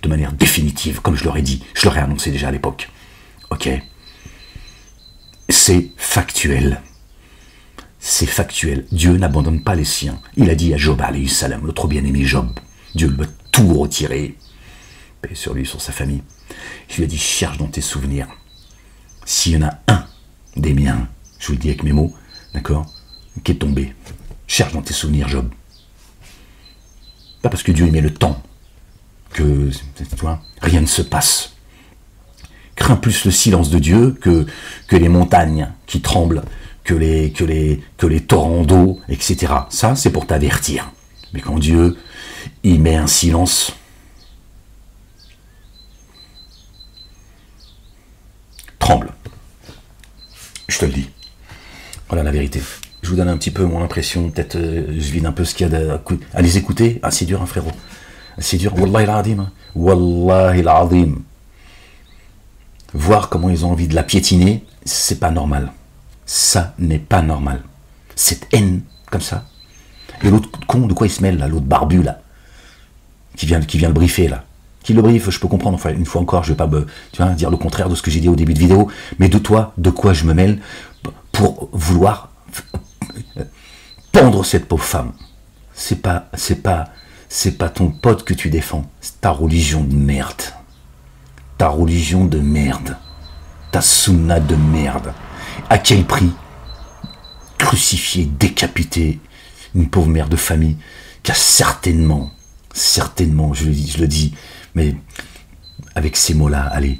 De manière définitive, comme je leur ai dit. Je leur ai annoncé déjà à l'époque. Ok? C'est factuel. C'est factuel. Dieu n'abandonne pas les siens. Il a dit à Job, alayhi salam, notre bien-aimé Job, Dieu lui a tout retiré. Paix sur lui, sur sa famille. Je lui ai dit, cherche dans tes souvenirs. S'il y en a un des miens, je vous le dis avec mes mots, d'accord, qui est tombé, cherche dans tes souvenirs, Job. Pas parce que Dieu met le temps que, tu vois, rien ne se passe. Crains plus le silence de Dieu que les montagnes qui tremblent, que les torrents d'eau, etc. Ça, c'est pour t'avertir. Mais quand Dieu, il met un silence, tremble. Je te le dis. Voilà la vérité. Je vous donne un petit peu mon impression, peut-être je vide un peu ce qu'il y a à les écouter. Ah, c'est dur, hein, frérot. C'est dur. Wallahi l'azim. Hein. Wallahi l'azim. Voir comment ils ont envie de la piétiner, c'est pas normal. Ça n'est pas normal. Cette haine, comme ça. Et l'autre con, de quoi il se mêle, là, l'autre barbu, là, qui vient le briefer, là. Qui le briefe, je peux comprendre, enfin, une fois encore, je vais pas dire le contraire de ce que j'ai dit au début de vidéo, mais de toi, de quoi je me mêle pour vouloir pendre cette pauvre femme. C'est pas ton pote que tu défends, c'est ta religion de merde. Ta religion de merde. Ta sunna de merde. À quel prix? Crucifier, décapiter une pauvre mère de famille qui a certainement, je le dis, mais avec ces mots-là, allez,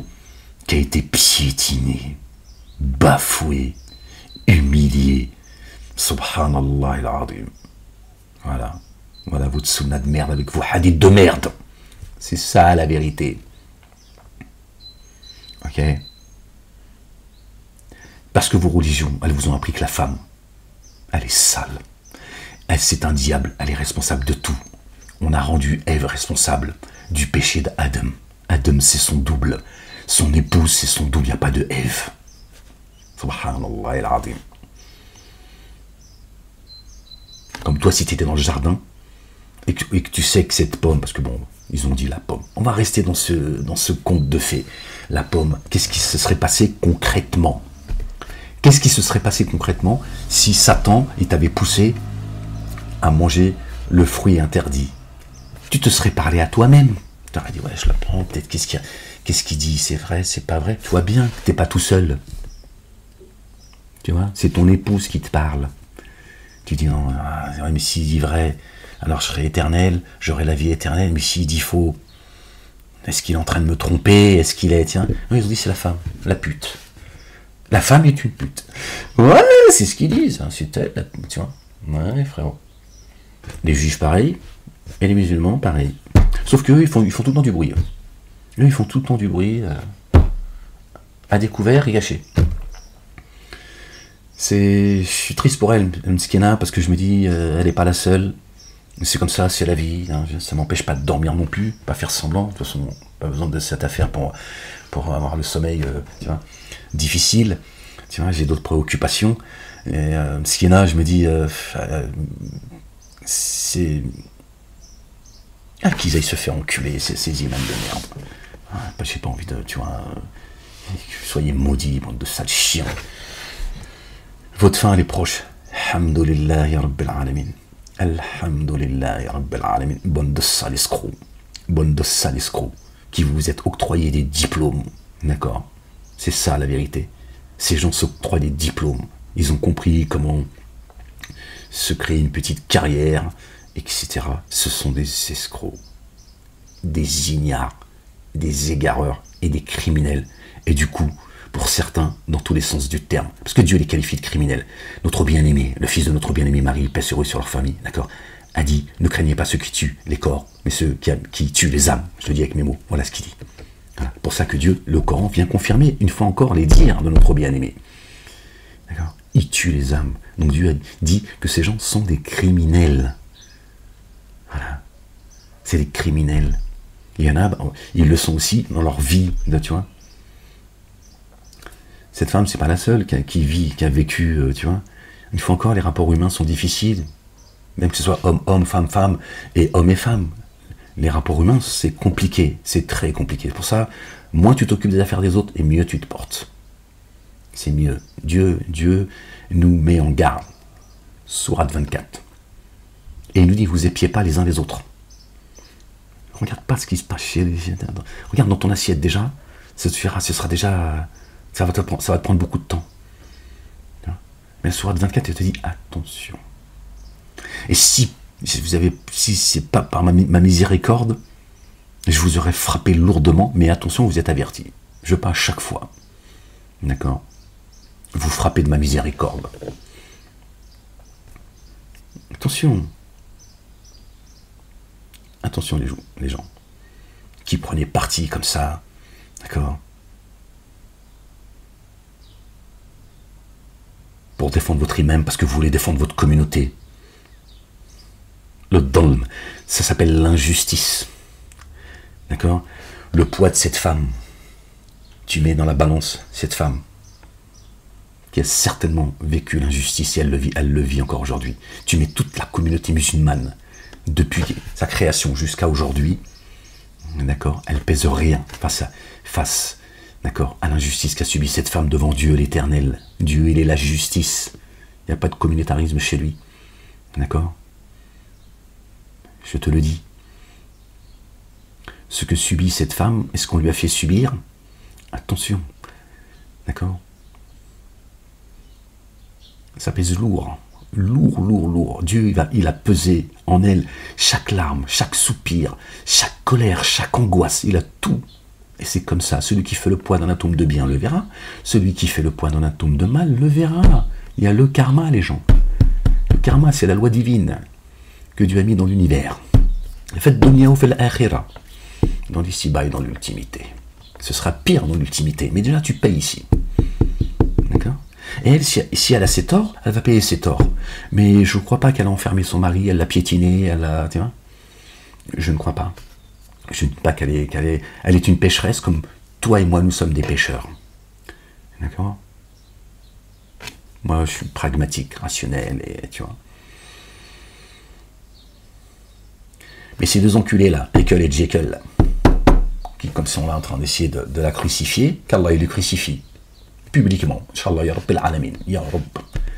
qui a été piétinée, bafouée, humiliée. Subhanallah al-azim. Voilà. Voilà votre sunna de merde avec vos hadiths de merde. C'est ça la vérité. Ok? Parce que vos religions, elles vous ont appris que la femme, elle est sale. Elle, c'est un diable, elle est responsable de tout. On a rendu Ève responsable du péché d'Adam. Adam, c'est son double. Son épouse, c'est son double. Il n'y a pas de Ève. Subhanallah al-azim. Comme toi, si tu étais dans le jardin, et que tu sais que cette pomme, parce que bon, ils ont dit la pomme. On va rester dans ce conte de fées. La pomme, qu'est-ce qui se serait passé concrètement? Qu'est-ce qui se serait passé concrètement si Satan, il t'avait poussé à manger le fruit interdit? Tu te serais parlé à toi-même. Tu aurais dit, ouais, je la prends, peut-être, qu'est-ce qu'il dit? C'est vrai, c'est pas vrai? Tu vois bien que t'es pas tout seul. Tu vois, c'est ton épouse qui te parle. Tu dis, non, mais s'il dit vrai, alors je serai éternel, j'aurai la vie éternelle, mais s'il dit faux, est-ce qu'il est en train de me tromper? Est-ce qu'il est, tiens? Non, ils ont dit, c'est la femme, la pute. La femme est une pute. Ouais, c'est ce qu'ils disent, hein, c'est elle, tu vois. Ouais, frérot. Les juifs, pareil, et les musulmans, pareil. Sauf qu'eux, ils font tout le temps du bruit. Eux, ils font tout le temps du bruit, à découvert et gâché. Je suis triste pour elle, Mskina, parce que je me dis, elle n'est pas la seule. C'est comme ça, c'est la vie. Hein, ça m'empêche pas de dormir non plus, pas faire semblant. De toute façon, pas besoin de cette affaire pour avoir le sommeil, tu vois, difficile. Tu vois, j'ai d'autres préoccupations. Et Mskina, je me dis, c'est... Ah, qu'ils aillent se faire enculer, ces imams de merde. Ah, j'ai pas envie de, tu vois, soyez maudits, bande de sales chiens. Votre fin, elle est proche. Alhamdulillahi Rabbil Alamin. Alhamdulillahi Rabbil Alamin. Bande de sales escrocs. Bande de sales escrocs. Qui vous êtes octroyés des diplômes. D'accord? C'est ça la vérité. Ces gens s'octroient des diplômes. Ils ont compris comment se créer une petite carrière, etc. Ce sont des escrocs. Des ignares. Des égareurs et des criminels. Et du coup, pour certains, dans tous les sens du terme. Parce que Dieu les qualifie de criminels. Notre bien-aimé, le fils de notre bien-aimé Marie, paix sur eux, sur leur famille, d'accord, a dit, ne craignez pas ceux qui tuent les corps, mais ceux qui tuent les âmes. Je le dis avec mes mots, voilà ce qu'il dit. Voilà. Pour ça que Dieu, le Coran, vient confirmer, une fois encore, les dires de notre bien-aimé. D'accord? Il tue les âmes. Donc Dieu a dit que ces gens sont des criminels. Voilà. C'est des criminels. Il y en a, ils le sont aussi dans leur vie, tu vois. Cette femme, c'est pas la seule qui a vécu, tu vois. Une fois encore, les rapports humains sont difficiles. Même que ce soit homme, femme, et homme et femme. Les rapports humains, c'est compliqué, c'est très compliqué. Pour ça, moins tu t'occupes des affaires des autres, et mieux tu te portes. C'est mieux. Dieu nous met en garde. Sourate 24. Et il nous dit, vous épiez pas les uns les autres. Regarde pas ce qui se passe chez les... Regarde dans ton assiette déjà, ça sera déjà... Ça va te prendre beaucoup de temps. Mais la sourate 24, elle te dit, attention. Et si c'est pas par ma miséricorde, je vous aurais frappé lourdement, mais attention, vous êtes avertis. Je veux pas à chaque fois. D'accord? Vous frappez de ma miséricorde. Attention. Attention les gens. Qui prenaient parti comme ça. D'accord? Pour défendre votre imam, parce que vous voulez défendre votre communauté. Le dolm, ça s'appelle l'injustice. D'accord? Le poids de cette femme. Tu mets dans la balance cette femme qui a certainement vécu l'injustice et elle le vit encore aujourd'hui. Tu mets toute la communauté musulmane depuis sa création jusqu'à aujourd'hui. D'accord? Elle pèse rien face d'accord, à l'injustice qu'a subie cette femme devant Dieu l'Éternel. Dieu, il est la justice. Il n'y a pas de communautarisme chez lui. D'accord? Je te le dis. Ce que subit cette femme et ce qu'on lui a fait subir, attention. D'accord? Ça pèse lourd. Lourd. Dieu, il a pesé en elle chaque larme, chaque soupir, chaque colère, chaque angoisse. Il a tout. Et c'est comme ça. Celui qui fait le poids d'un atome de bien le verra. Celui qui fait le poids d'un atome de mal le verra. Il y a le karma, les gens. Le karma, c'est la loi divine que Dieu a mis dans l'univers. Faites dunya ou fait l'akhira. Dans l'ici-bas et dans l'ultimité. Ce sera pire dans l'ultimité. Mais déjà, tu payes ici. D'accord? Et elle, si elle a ses torts, elle va payer ses torts. Mais je ne crois pas qu'elle a enfermé son mari, elle l'a piétiné, tu vois? Je ne crois pas. Je ne dis pas qu'elle est une pécheresse comme toi et moi, nous sommes des pécheurs. D'accord? Moi, je suis pragmatique, rationnel, et tu vois. Mais ces deux enculés-là, Ekel et Jekyll, qui, comme si on est en train d'essayer de la crucifier, qu'Allah il le crucifie, publiquement. Inch'Allah, ya Rabbil Alamin, ya Rabb.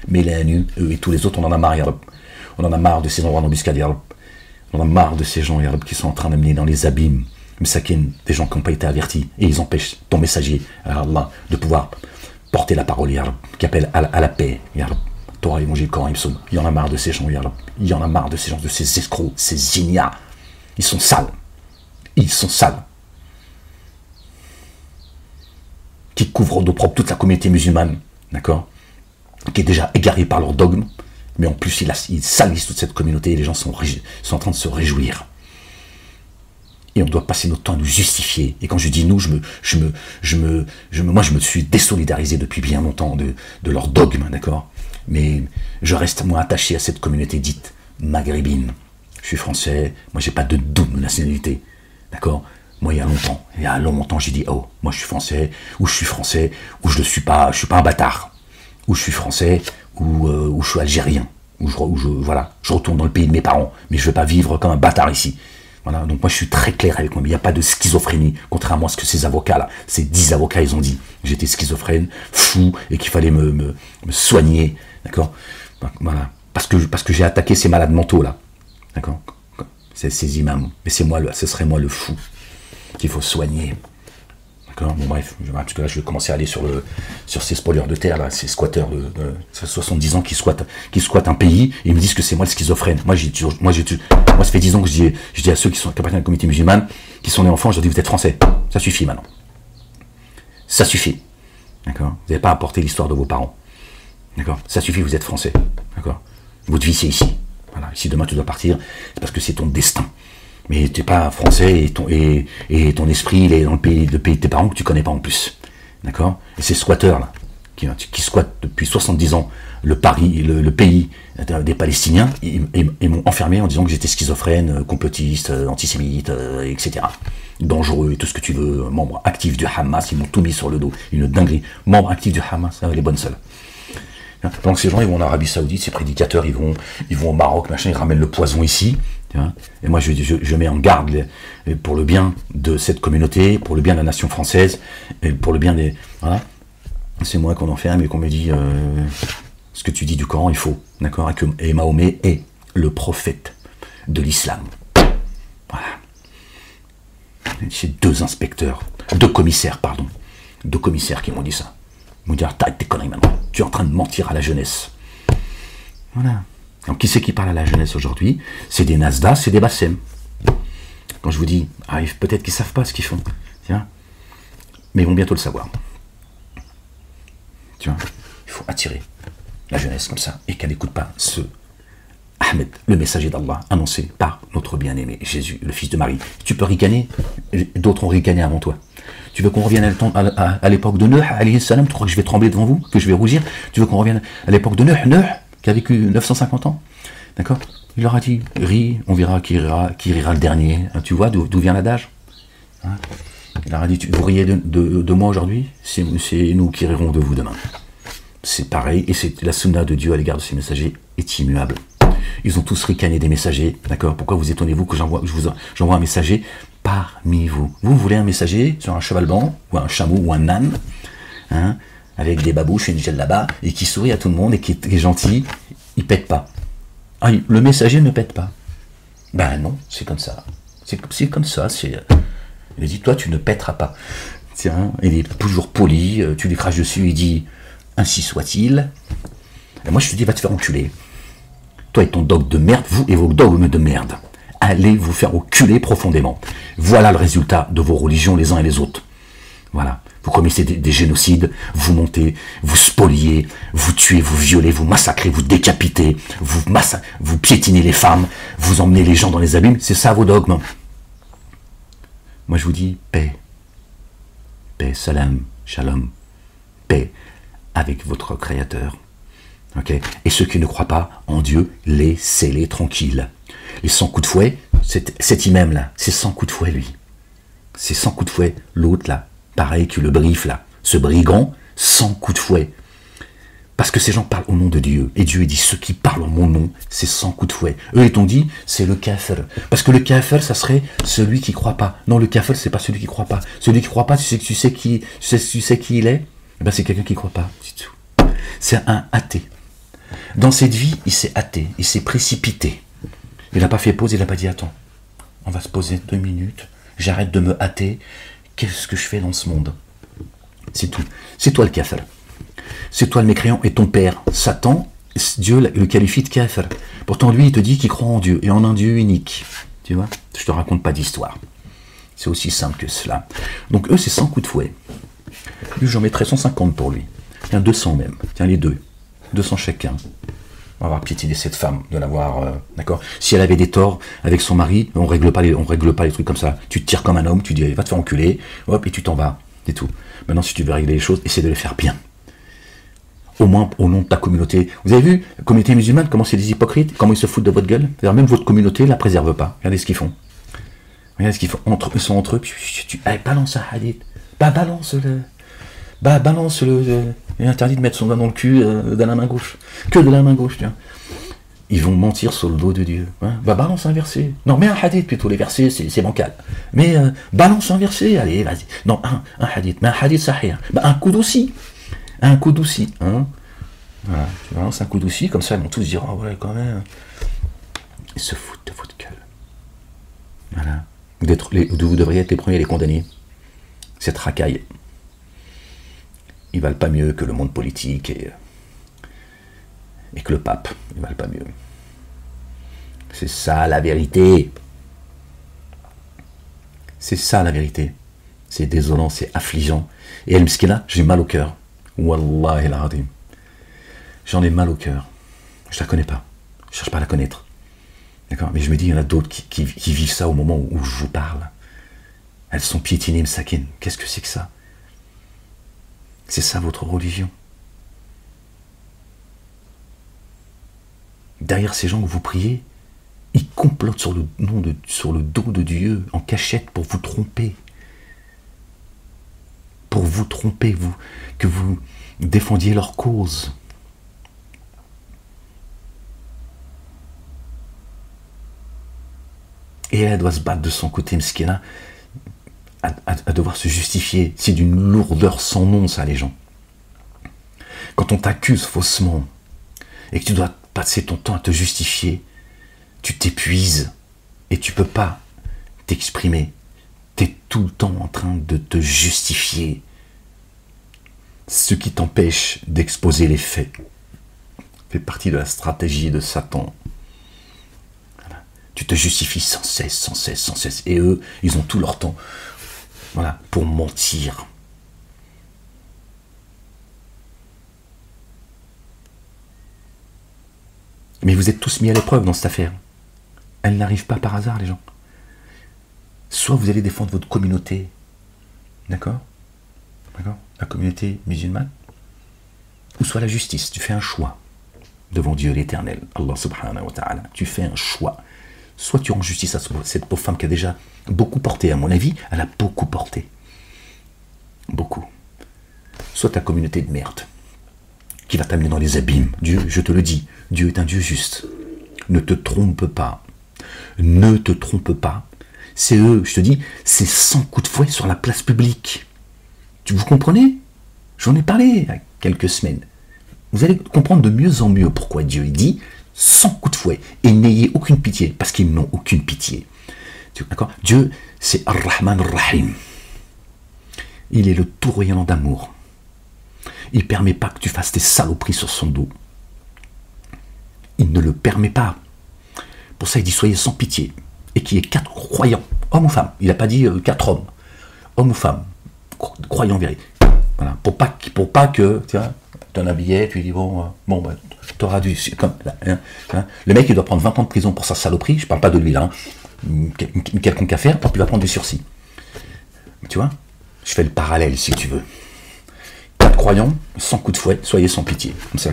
Mets-les à nu, eux et tous les autres, on en a marre, ya Rabb. On en a marre de ces endroits d'embuscade, ya Rabb. On en a marre de ces gens, ya Rabb, qui sont en train d'amener dans les abîmes, des gens qui n'ont pas été avertis, et ils empêchent ton messager, Allah, de pouvoir porter la parole, ya Rabb, qui appelle à la paix, ya Rabb. Torah, Évangile, Coran, Ipsum. Il y en a marre de ces gens, ya Rabb. Il y en a marre de ces gens, de ces escrocs, ces ignas. Ils sont sales. Ils sont sales. Qui couvrent d'opprobre toute la communauté musulmane, d'accord, qui est déjà égarée par leur dogme, mais en plus ils salissent toute cette communauté et les gens sont en train de se réjouir. Et on doit passer notre temps à nous justifier. Et quand je dis nous, moi je me suis désolidarisé depuis bien longtemps de leur dogme, d'accord, mais je reste moi attaché à cette communauté dite maghrébine. Je suis français, moi j'ai pas de double nationalité, d'accord. Moi, il y a longtemps, j'ai dit, oh, moi je suis français, ou je le suis pas, je suis pas un bâtard, ou je suis français, ou je suis algérien, voilà, je retourne dans le pays de mes parents, mais je veux pas vivre comme un bâtard ici. Voilà, donc moi je suis très clair avec moi, mais il n'y a pas de schizophrénie, contrairement à ce que ces avocats-là, ces 10 avocats, ils ont dit, j'étais schizophrène, fou, et qu'il fallait me soigner, d'accord, voilà, parce que j'ai attaqué ces malades mentaux-là, d'accord, ces imams, mais ce serait moi le fou qu'il faut soigner. D'accord? Bon bref, parce que là je vais commencer à aller sur ces spolieurs de terre, là, ces squatteurs de 70 ans qui squattent un pays, et ils me disent que c'est moi le schizophrène. Moi ça fait 10 ans que je dis à ceux qui sont appartenant à la communauté musulmane, qui sont nés enfants, je leur dis vous êtes français. Ça suffit maintenant. Ça suffit. D'accord? Vous n'avez pas apporté l'histoire de vos parents. D'accord? Ça suffit, vous êtes français. D'accord? Votre vie, c'est ici. Voilà. Si demain tu dois partir, c'est parce que c'est ton destin. Mais tu n'es pas français et ton esprit, il est dans le pays de tes parents que tu ne connais pas en plus. D'accord? Et ces squatteurs, là, qui squattent depuis 70 ans le pays des Palestiniens, ils m'ont enfermé en disant que j'étais schizophrène, complotiste, antisémite, etc. Dangereux et tout ce que tu veux, membre actif du Hamas, ils m'ont tout mis sur le dos, une dinguerie. Membre actif du Hamas, les bonnes seules. Donc ces gens, ils vont en Arabie Saoudite, ces prédicateurs, ils vont au Maroc, machin, ils ramènent le poison ici. Et moi, je mets en garde pour le bien de cette communauté, pour le bien de la nation française, et pour le bien des... Voilà. C'est moi qu'on enferme et qu'on me dit ce que tu dis du Coran est faux, d'accord? Et Mahomet est le prophète de l'islam. Voilà. C'est deux commissaires qui m'ont dit ça. Ils m'ont dit, arrête tes conneries maintenant, tu es en train de mentir à la jeunesse. Voilà. Donc qui c'est qui parle à la jeunesse aujourd'hui? C'est des Nasdaq, c'est des Bassem. Quand je vous dis, peut-être qu'ils ne savent pas ce qu'ils font, tiens, mais ils vont bientôt le savoir. Tu vois, il faut attirer la jeunesse comme ça et qu'elle n'écoute pas ce Ahmed, le messager d'Allah, annoncé par notre bien-aimé Jésus, le fils de Marie. Tu peux ricaner, d'autres ont ricané avant toi. Tu veux qu'on revienne à l'époque de Nuh, alayhi salam, tu crois que je vais trembler devant vous, que je vais rougir? Tu veux qu'on revienne à l'époque de Nuh, qui a vécu 950 ans? D'accord? Il leur a dit, ris, on verra qui rira le dernier. Tu vois d'où vient l'adage? Hein? Il leur a dit, vous riez de moi aujourd'hui, c'est nous qui rirons de vous demain. C'est pareil, et c'est la sunna de Dieu à l'égard de ses messagers est immuable. Ils ont tous ricané des messagers, d'accord? Pourquoi vous étonnez-vous que j'envoie un messager parmi vous? Vous voulez un messager sur un cheval blanc, ou un chameau, ou un âne, hein, avec des babouches et une là-bas, et qui sourit à tout le monde, et qui est gentil, il pète pas. Ah, le messager ne pète pas. Ben non, c'est comme ça. C'est comme ça, il dit, toi, tu ne pèteras pas. Tiens, il est toujours poli, tu lui craches dessus, il dit, ainsi soit-il. Et moi, je te dis, va te faire enculer. Toi et ton dogme de merde, vous et vos dogmes de merde. Allez vous faire enculer profondément. Voilà le résultat de vos religions les uns et les autres. Voilà. Vous commettez des génocides, vous montez, vous spoliez, vous tuez, vous violez, vous massacrez, vous décapitez, vous piétinez les femmes, vous emmenez les gens dans les abîmes. C'est ça vos dogmes. Moi, je vous dis paix. Paix, salam, shalom. Paix avec votre Créateur. Okay? Et ceux qui ne croient pas en Dieu, laissez-les tranquilles. Les 100 coups de fouet, cet imam-là, c'est 100 coups de fouet, lui. C'est 100 coups de fouet. L'autre, là, pareil que le brif, là. Ce brigand, 100 coups de fouet. Parce que ces gens parlent au nom de Dieu. Et Dieu dit, ceux qui parlent en mon nom, c'est 100 coups de fouet. Eux, ils t'ont dit, c'est le kafir. Parce que le kafir, ça serait celui qui ne croit pas. Non, le kafir, c'est pas celui qui ne croit pas. Celui qui ne croit pas, tu sais qui il est? Eh ben, c'est quelqu'un qui ne croit pas. C'est tout. C'est un athée. Dans cette vie, il s'est hâté, il s'est précipité. Il n'a pas fait pause, il n'a pas dit, attends, on va se poser 2 minutes, j'arrête de me hâter, qu'est-ce que je fais dans ce monde? C'est tout. C'est toi le kafir. C'est toi le mécréant et ton père, Satan, Dieu le qualifie de kafir. Pourtant, lui, il te dit qu'il croit en Dieu, et en un Dieu unique. Tu vois? Je te raconte pas d'histoire. C'est aussi simple que cela. Donc eux, c'est 100 coups de fouet. Lui, j'en mettrais 150 pour lui. Tiens, 200 même. Tiens, les deux. 200 chacun. On va avoir piétiné cette femme, de l'avoir, d'accord? Si elle avait des torts avec son mari, on règle pas les trucs comme ça. Tu te tires comme un homme, tu dis, va te faire enculer, hop, et tu t'en vas, c'est tout. Maintenant, si tu veux régler les choses, essaie de les faire bien. Au moins, au nom de ta communauté. Vous avez vu, la communauté musulmane, comment c'est des hypocrites, comment ils se foutent de votre gueule? C'est-à-dire, même votre communauté ne la préserve pas. Regardez ce qu'ils font. Regardez ce qu'ils font. Ils sont entre eux, allez, balance un hadith. Balance le... Il est interdit de mettre son doigt dans le cul de la main gauche. Que de la main gauche, tiens. Ils vont mentir sur le dos de Dieu. Hein. Balance un verset. Non, mais un hadith plutôt. Les versets, c'est bancal. Mais balance un verset. Allez, vas-y. Non, un hadith. Mais un hadith sahih. Un coup d'aussi. Un coup d'aussi. Hein. Voilà. Tu balances un coup d'aussi, comme ça, ils vont tous dire, oh ouais, quand même. Ils se foutent de votre gueule. Voilà. Vous devriez être les premiers à les condamner. Cette racaille. Ils valent pas mieux que le monde politique et que le pape. Ils valent pas mieux. C'est ça la vérité. C'est ça la vérité. C'est désolant, c'est affligeant. Et El Mskina, j'ai mal au cœur. Wallahi al-Azim. J'en ai mal au cœur. Je la connais pas. Je cherche pas à la connaître. D'accord? Mais je me dis, il y en a d'autres qui vivent ça au moment où je vous parle. Elles sont piétinées, msakin. Qu'est-ce que c'est que ça? C'est ça votre religion? Derrière ces gens que vous priez, ils complotent sur le dos de Dieu, en cachette, pour vous tromper. Pour vous tromper, que vous défendiez leur cause. Et elle doit se battre de son côté, mskina, à devoir se justifier. C'est d'une lourdeur sans nom, ça, les gens. Quand on t'accuse faussement, et que tu dois passer ton temps à te justifier, tu t'épuises, et tu peux pas t'exprimer. Tu es tout le temps en train de te justifier. Ce qui t'empêche d'exposer les faits fait partie de la stratégie de Satan. Voilà. Tu te justifies sans cesse, sans cesse, sans cesse. Et eux, ils ont tout leur temps, voilà, pour mentir. Mais vous êtes tous mis à l'épreuve dans cette affaire. Elle n'arrive pas par hasard, les gens. Soit vous allez défendre votre communauté, d'accord? D'accord? La communauté musulmane, ou soit la justice. Tu fais un choix devant Dieu l'Éternel, Allah subhanahu wa ta'ala. Tu fais un choix. Soit tu rends justice à cette pauvre femme qui a déjà beaucoup porté, à mon avis, elle a beaucoup porté. Beaucoup. Soit ta communauté de merde, qui va t'amener dans les abîmes. Dieu, je te le dis, Dieu est un Dieu juste. Ne te trompe pas. Ne te trompe pas. C'est eux, je te dis, c'est 100 coups de fouet sur la place publique. Vous comprenez? J'en ai parlé il y a quelques semaines. Vous allez comprendre de mieux en mieux pourquoi Dieu dit 100 coups de fouet et n'ayez aucune pitié, parce qu'ils n'ont aucune pitié. D'accord? Dieu, c'est Ar-Rahman Ar-Rahim. Il est le tout rayonnant d'amour. Il ne permet pas que tu fasses tes saloperies sur son dos. Il ne le permet pas. Pour ça, il dit soyez sans pitié. Et qu'il y ait 4 croyants, hommes ou femmes. Il n'a pas dit 4 hommes, hommes ou femmes, croyants vérités. Voilà. Pour pas que, tu vois, tu as un billet, tu lui dis bon, bah, tu auras du. Comme, hein. Le mec, il doit prendre 20 ans de prison pour sa saloperie. Je ne parle pas de lui là. Une quelconque affaire, puis il va prendre du sursis. Tu vois, je fais le parallèle si tu veux. 4 croyants, 100 coups de fouet, soyez sans pitié. Comme ça.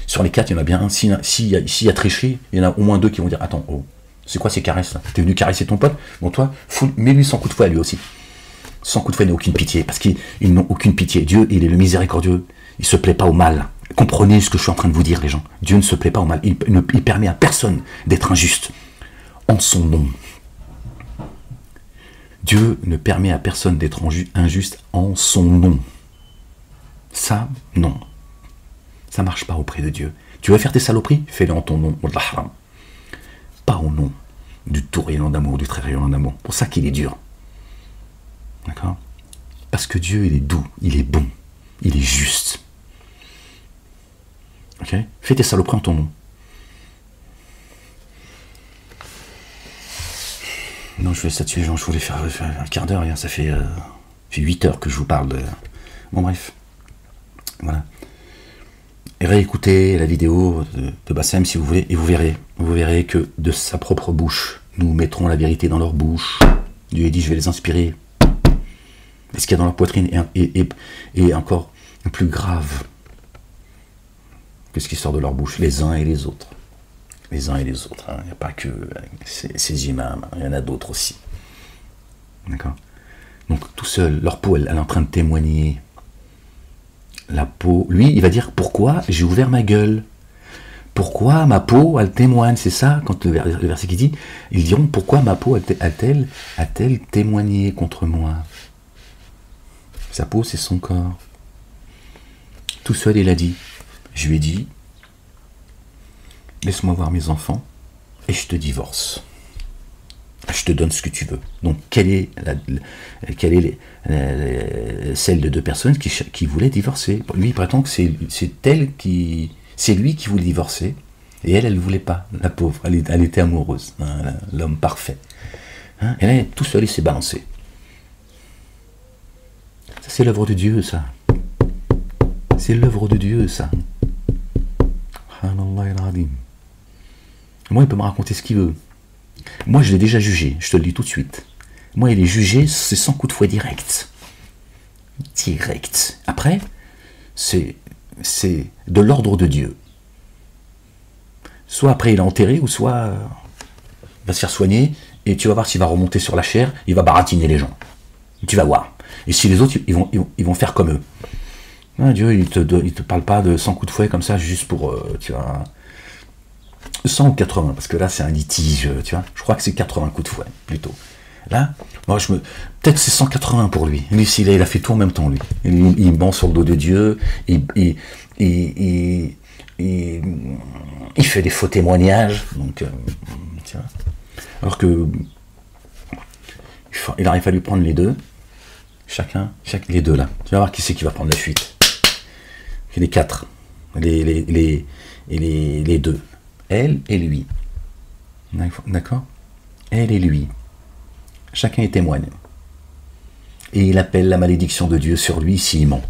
Sur les 4, il y en a bien un. S'il y a triché, il y en a au moins 2 qui vont dire attends, oh, c'est quoi ces caresses là? T'es venu caresser ton pote? Bon, toi, mets-lui 100 coups de fouet à lui aussi. 100 coups de fouet n'a aucune pitié, parce qu'ils n'ont aucune pitié. Dieu, il est le miséricordieux. Il ne se plaît pas au mal. Comprenez ce que je suis en train de vous dire, les gens. Dieu ne se plaît pas au mal. Il permet à personne d'être injuste en son nom. Dieu ne permet à personne d'être injuste en son nom. Ça, non. Ça ne marche pas auprès de Dieu. Tu veux faire tes saloperies? Fais-le en ton nom. Pas au nom du tout rayonnant d'amour, du très rayonnant d'amour. Pour ça qu'il est dur. D'accord? Parce que Dieu, il est doux, il est bon, il est juste. Ok? Fais tes saloperies en ton nom. Non, je vais statuer, les gens, je voulais faire un quart d'heure, ça fait 8 heures que je vous parle de... Bon, bref. Voilà. Et réécoutez la vidéo de Bassem si vous voulez, et vous verrez que de sa propre bouche, nous mettrons la vérité dans leur bouche. Dieu a dit, je vais les inspirer. Et ce qu'il y a dans leur poitrine est encore plus grave que ce qui sort de leur bouche, les uns et les autres. Les uns et les autres. Il n'y a pas que ces imams, il y en a d'autres aussi. D'accord? Donc tout seul, leur peau, elle est en train de témoigner. La peau, lui, il va dire pourquoi j'ai ouvert ma gueule. Pourquoi ma peau, elle témoigne. C'est ça, quand le verset qui dit, ils diront pourquoi ma peau a-t-elle témoigné contre moi. Sa peau, c'est son corps. Tout seul, il a dit, je lui ai dit, laisse-moi voir mes enfants et je te divorce. Je te donne ce que tu veux. Donc, quelle est celle de 2 personnes qui voulaient divorcer? Lui, il prétend que c'est lui qui voulait divorcer, et elle ne voulait pas, la pauvre. Elle était amoureuse, hein, l'homme parfait. Hein, et là, tout seul, il s'est balancé. Ça, c'est l'œuvre de Dieu, ça. C'est l'œuvre de Dieu, ça. Moi, il peut me raconter ce qu'il veut. Moi, je l'ai déjà jugé, je te le dis tout de suite. Moi, il est jugé, c'est sans coup de fouet direct. Direct. Après, c'est de l'ordre de Dieu. Soit après, il est enterré, ou soit il va se faire soigner, et tu vas voir s'il va remonter sur la chair, il va baratiner les gens. Tu vas voir. Et si les autres, ils vont faire comme eux. Ah, Dieu, il te parle pas de 100 coups de fouet comme ça, juste pour, tu vois, 100 ou 80, parce que là, c'est un litige, tu vois. Je crois que c'est 80 coups de fouet, plutôt. Là, moi, peut-être c'est 180 pour lui. Lui, il a fait tout en même temps, lui. Il ment sur le dos de Dieu, il fait des faux témoignages, donc, tu vois. Alors que, il aurait fallu prendre les deux, les deux là. Tu vas voir qui c'est qui va prendre la fuite. Les quatre, les deux. Elle et lui. D'accord? Elle et lui. Chacun y témoigne. Et il appelle la malédiction de Dieu sur lui s'il ment.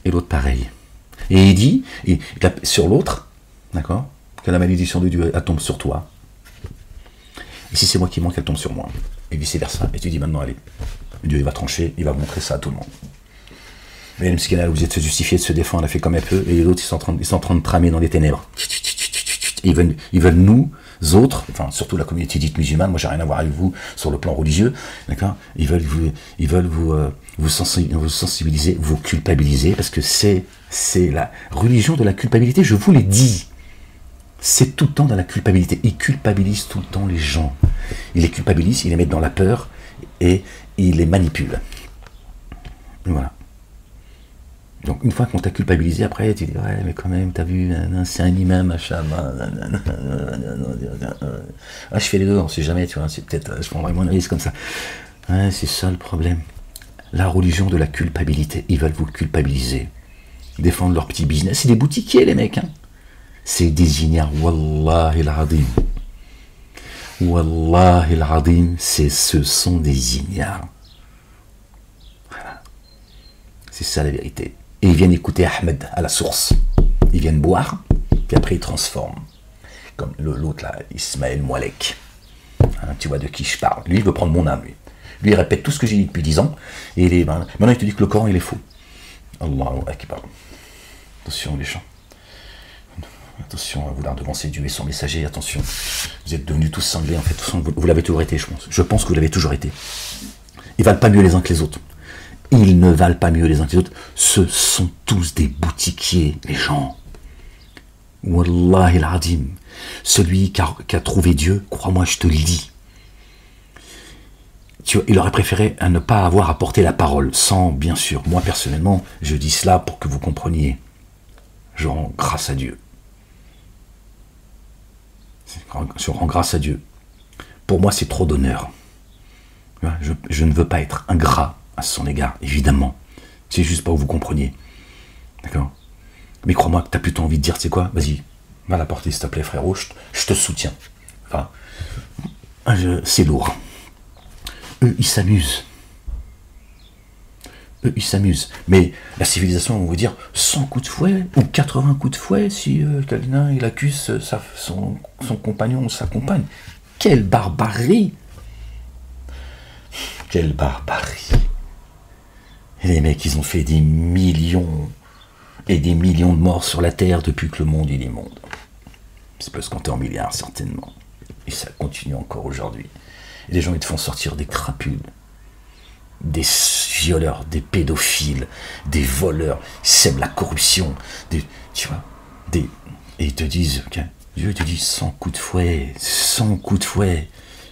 Et l'autre pareil. Et il dit, sur l'autre, d'accord, que la malédiction de Dieu, elle tombe sur toi. Et si c'est moi qui mens, qu'elle tombe sur moi. Et vice versa. Et tu dis maintenant, allez, Dieu il va trancher, il va montrer ça à tout le monde. Mais même si elle a obligé de se justifier, de se défendre, elle a fait comme elle peut, et les autres, ils sont en train de tramer dans les ténèbres. Et ils veulent nous autres, enfin surtout la communauté dite musulmane, moi j'ai rien à voir avec vous sur le plan religieux, d'accord, ils veulent vous sensibiliser, vous culpabiliser, parce que c'est la religion de la culpabilité, je vous l'ai dit. C'est tout le temps dans la culpabilité. Ils culpabilisent tout le temps les gens. Ils les culpabilisent, ils les mettent dans la peur et ils les manipulent. Voilà. Donc une fois qu'on t'a culpabilisé, après tu dis ouais mais quand même t'as vu, c'est un imam, machin, je fais les deux, on sait jamais, tu vois, c'est peut-être, je prendrai moins de risques comme ça. Ouais, c'est ça le problème. La religion de la culpabilité, ils veulent vous culpabiliser, défendre leur petit business, c'est des boutiquiers les mecs, hein. C'est des ignares, wallahi al-adim. Wallahi al-adim, ce sont des ignares. Voilà. C'est ça la vérité. Et ils viennent écouter Ahmed à la source. Ils viennent boire, puis après ils transforment. Comme l'autre là, Ismaël Moualek. Hein, tu vois de qui je parle. Lui, il veut prendre mon âme, lui. Lui, il répète tout ce que j'ai dit depuis 10 ans. Et maintenant, il te dit que le Coran, il est faux. Allahu Akbar. Attention, les gens. Attention à vouloir devancer Dieu et son messager. Attention. Vous êtes devenus tous cinglés, en fait. Vous l'avez toujours été, je pense. Je pense que vous l'avez toujours été. Ils valent pas mieux les uns que les autres. Ils ne valent pas mieux les uns que les autres. Ce sont tous des boutiquiers, les gens. Wallahi al-adim. Celui qui a trouvé Dieu, crois-moi, je te le dis. Il aurait préféré à ne pas avoir à porter la parole, sans, bien sûr, moi personnellement, je dis cela pour que vous compreniez. Je rends grâce à Dieu. Je rends grâce à Dieu. Pour moi, c'est trop d'honneur. Je ne veux pas être ingrat à son égard, évidemment. C'est juste pas où vous compreniez. D'accord? Mais crois-moi que tu as plutôt envie de dire, c'est quoi? Vas-y, va la porter s'il te plaît, frérot, je te soutiens. Enfin, c'est lourd. Eux, ils s'amusent. Eux, ils s'amusent. Mais la civilisation, on va vous dire 100 coups de fouet ou 80 coups de fouet si quelqu'un il accuse son compagnon ou sa compagne. Quelle barbarie! Quelle barbarie! Et les mecs, ils ont fait des millions et des millions de morts sur la Terre depuis que le monde il est monde. C'est peut se compter en milliards, certainement. Et ça continue encore aujourd'hui. Et les gens, ils te font sortir des crapules, des violeurs, des pédophiles, des voleurs, ils sèment la corruption, tu vois, et ils te disent, okay, Dieu te dit 100 coups de fouet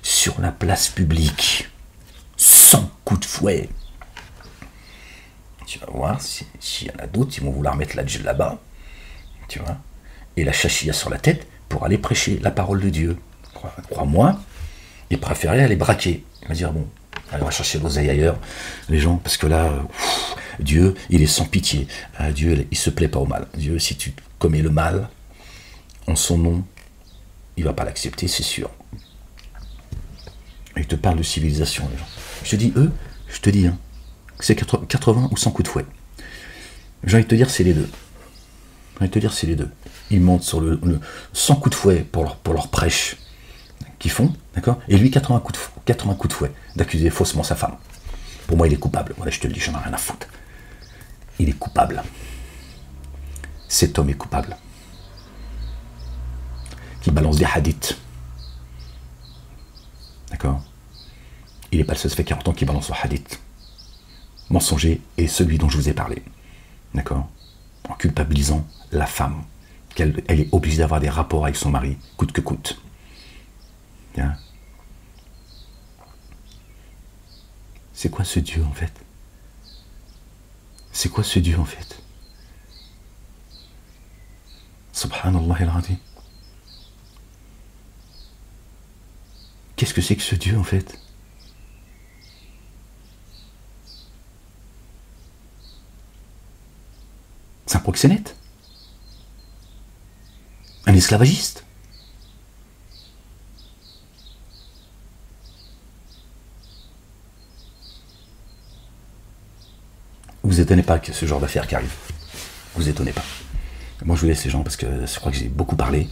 sur la place publique. 100 coups de fouet. Tu vas voir, s'il y en a d'autres, ils vont vouloir mettre la djellaba là-bas, tu vois, et la chachia sur la tête pour aller prêcher la parole de Dieu. Crois-moi, ils préféraient aller braquer. Il va dire, bon, allez, on va chercher l'oseille ailleurs, les gens, parce que là, Dieu, il est sans pitié. Dieu, il se plaît pas au mal. Dieu, si tu commets le mal, en son nom, il va pas l'accepter, c'est sûr. Il te parle de civilisation, les gens. Je te dis, eux, je te dis, hein, C'est 80 ou 100 coups de fouet. J'ai envie de te dire, c'est les deux. J'ai envie de te dire, c'est les deux. Ils montent sur le 100 coups de fouet pour leur prêche qu'ils font, d'accord. Et lui, 80 coups de fouet d'accuser faussement sa femme. Pour moi, il est coupable. Voilà, je te le dis, j'en ai rien à foutre. Il est coupable. Cet homme est coupable. Qui balance des hadiths. D'accord. Il n'est pas le seul, ça fait 40 ans qu'il balance le hadith mensonger et celui dont je vous ai parlé. D'accord. En culpabilisant la femme. Elle est obligée d'avoir des rapports avec son mari, coûte que coûte. Bien. C'est quoi ce Dieu en fait? C'est quoi ce Dieu en fait? Subhanallah al-Azim. Qu'est-ce que c'est que ce Dieu en fait? C'est un proxénète? Un esclavagiste? Vous étonnez pas que ce genre d'affaires qui arrive. Vous étonnez pas. Moi je vous laisse ces gens parce que je crois que j'ai beaucoup parlé.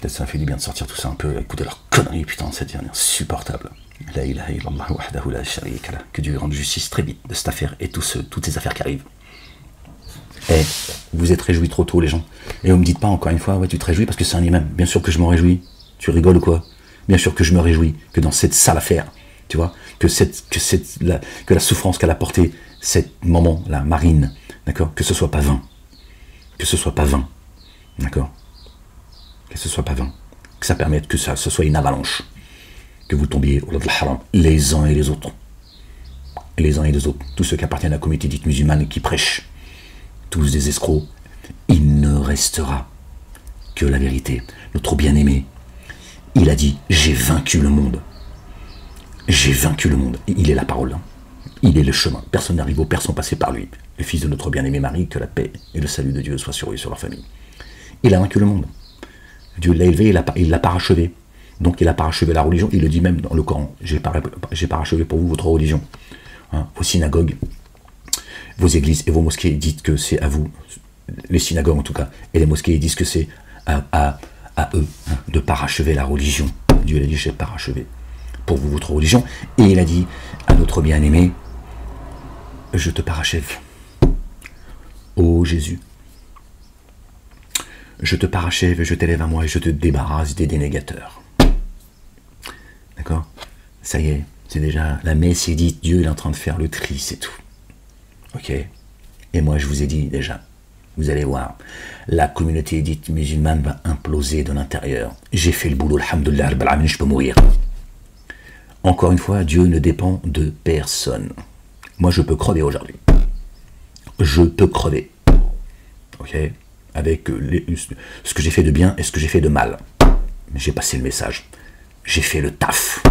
Peut-être ça m'a fait du bien de sortir tout ça un peu, écouter leurs conneries, putain, ça devient insupportable. La ilaha illallah wahdahu la sharika lah. Que Dieu rende justice très vite de cette affaire et toutes ces affaires qui arrivent. Eh, vous êtes réjouis trop tôt les gens. Et vous me dites pas encore une fois, ouais tu te réjouis parce que c'est un imam. Bien sûr que je m'en réjouis. Tu rigoles ou quoi? Bien sûr que je me réjouis que dans cette sale affaire, tu vois, que la souffrance qu'elle a portée cette maman, la Marine, d'accord, que ce soit pas vain. Que ce soit pas vain. D'accord? Que ce soit pas vain. Que ça permette que ce soit une avalanche. Que vous tombiez au haram, les uns et les autres. Et les uns et les autres. Tous ceux qui appartiennent à la communauté dite musulmane et qui prêchent. Tous des escrocs. Il ne restera que la vérité. Notre bien-aimé, il a dit, j'ai vaincu le monde. J'ai vaincu le monde. Il est la parole. Il est le chemin. Personne n'arrive au Père sans passer par lui. Le fils de notre bien-aimé Marie, que la paix et le salut de Dieu soient sur eux et sur leur famille. Il a vaincu le monde. Dieu l'a élevé, il l'a parachevé. Donc il a parachevé la religion. Il le dit même dans le Coran. J'ai parachevé pour vous votre religion. Hein, vos synagogues, vos églises et vos mosquées dites que c'est à vous, les synagogues en tout cas, et les mosquées disent que c'est à eux hein, de parachever la religion. Dieu l'a dit, j'ai parachevé pour vous votre religion. Et il a dit à notre bien-aimé, je te parachève. Ô Jésus, je te parachève et je t'élève à moi et je te débarrasse des dénégateurs. D'accord? Ça y est, c'est déjà, la messe est dite, Dieu est en train de faire le tri, c'est tout. Ok? Et moi je vous ai dit déjà, vous allez voir, la communauté dite musulmane va imploser de l'intérieur. J'ai fait le boulot, alhamdoulilah, je peux mourir. Encore une fois, Dieu ne dépend de personne. Moi je peux crever aujourd'hui. Je peux crever. Ok? Avec ce que j'ai fait de bien et ce que j'ai fait de mal. J'ai passé le message. J'ai fait le taf.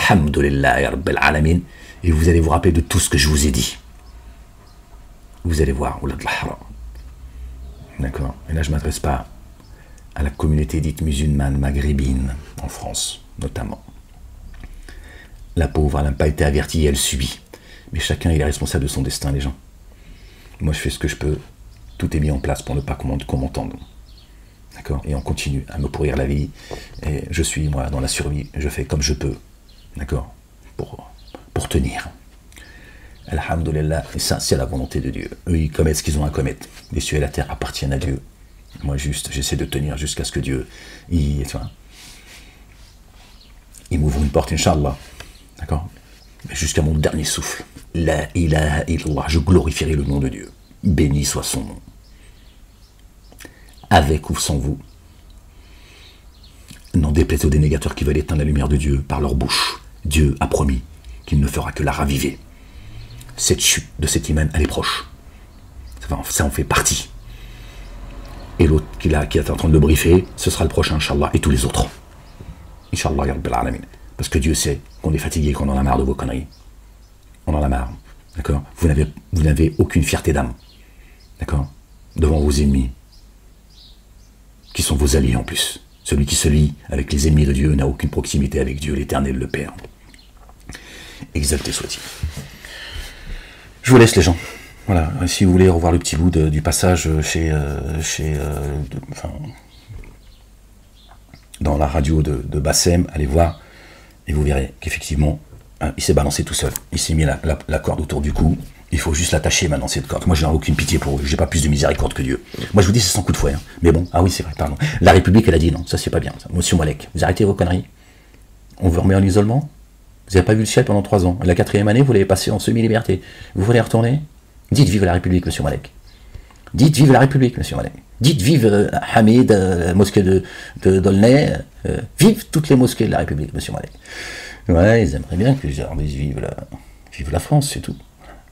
Alhamdulillah ya Rabbil Alamin. Et vous allez vous rappeler de tout ce que je vous ai dit. Vous allez voir. D'accord. Et là, je ne m'adresse pas à la communauté dite musulmane maghrébine, en France, notamment. La pauvre, elle n'a pas été avertie, elle subit. Mais chacun il est responsable de son destin, les gens. Moi, je fais ce que je peux. Tout est mis en place pour ne pas qu'on m'entende. D'accord? Et on continue à me pourrir la vie. Et je suis, moi, dans la survie. Je fais comme je peux. D'accord? Pour tenir. Alhamdulillah. Et ça, c'est la volonté de Dieu. Eux, ils commettent ce qu'ils ont à commettre. Les cieux et la terre appartiennent à Dieu. Moi, juste, j'essaie de tenir jusqu'à ce que Dieu, il m'ouvre une porte, Inch'Allah. D'accord? Jusqu'à mon dernier souffle. La ilaha illallah. Je glorifierai le nom de Dieu. Béni soit son nom. Avec ou sans vous. N'en déplaise aux dénégateurs qui veulent éteindre la lumière de Dieu par leur bouche. Dieu a promis qu'il ne fera que la raviver. Cette chute de cet imam, elle est proche. Ça en fait partie. Et l'autre qui est en train de le briefer, ce sera le prochain, Inch'Allah, et tous les autres. Inch'Allah, ya Rabbil Alamin. Parce que Dieu sait qu'on est fatigué, qu'on en a marre de vos conneries. On en a marre. D'accord? Vous n'avez aucune fierté d'âme. D'accord? Devant vos ennemis. Qui sont vos alliés en plus. Celui qui se lie avec les ennemis de Dieu n'a aucune proximité avec Dieu, l'Éternel, le Père. exalté soit-il. Je vous laisse les gens. Voilà, si vous voulez revoir le petit bout du passage dans la radio de Bassem, allez voir, et vous verrez qu'effectivement, il s'est balancé tout seul. Il s'est mis la corde autour du cou. Il faut juste l'attacher maintenant, cette corde. Moi, je n'ai aucune pitié pour eux. J'ai pas plus de miséricorde que Dieu. Moi, je vous dis, c'est sans coup de fouet. Hein. Mais bon, ah oui, c'est vrai, pardon. La République, elle a dit non, ça c'est pas bien. Ça. Monsieur Malek, vous arrêtez vos conneries. On vous remet en isolement. Vous n'avez pas vu le ciel pendant 3 ans. La 4e année, vous l'avez passé en semi-liberté. Vous voulez retourner? Dites vive la République, monsieur Malek. Dites vive la République, monsieur Malek. Dites vive Hamid, mosquée de Dolnay. Vive toutes les mosquées de la République, monsieur Malek. Ouais, ils aimeraient bien que je leur dise vive la France, c'est tout.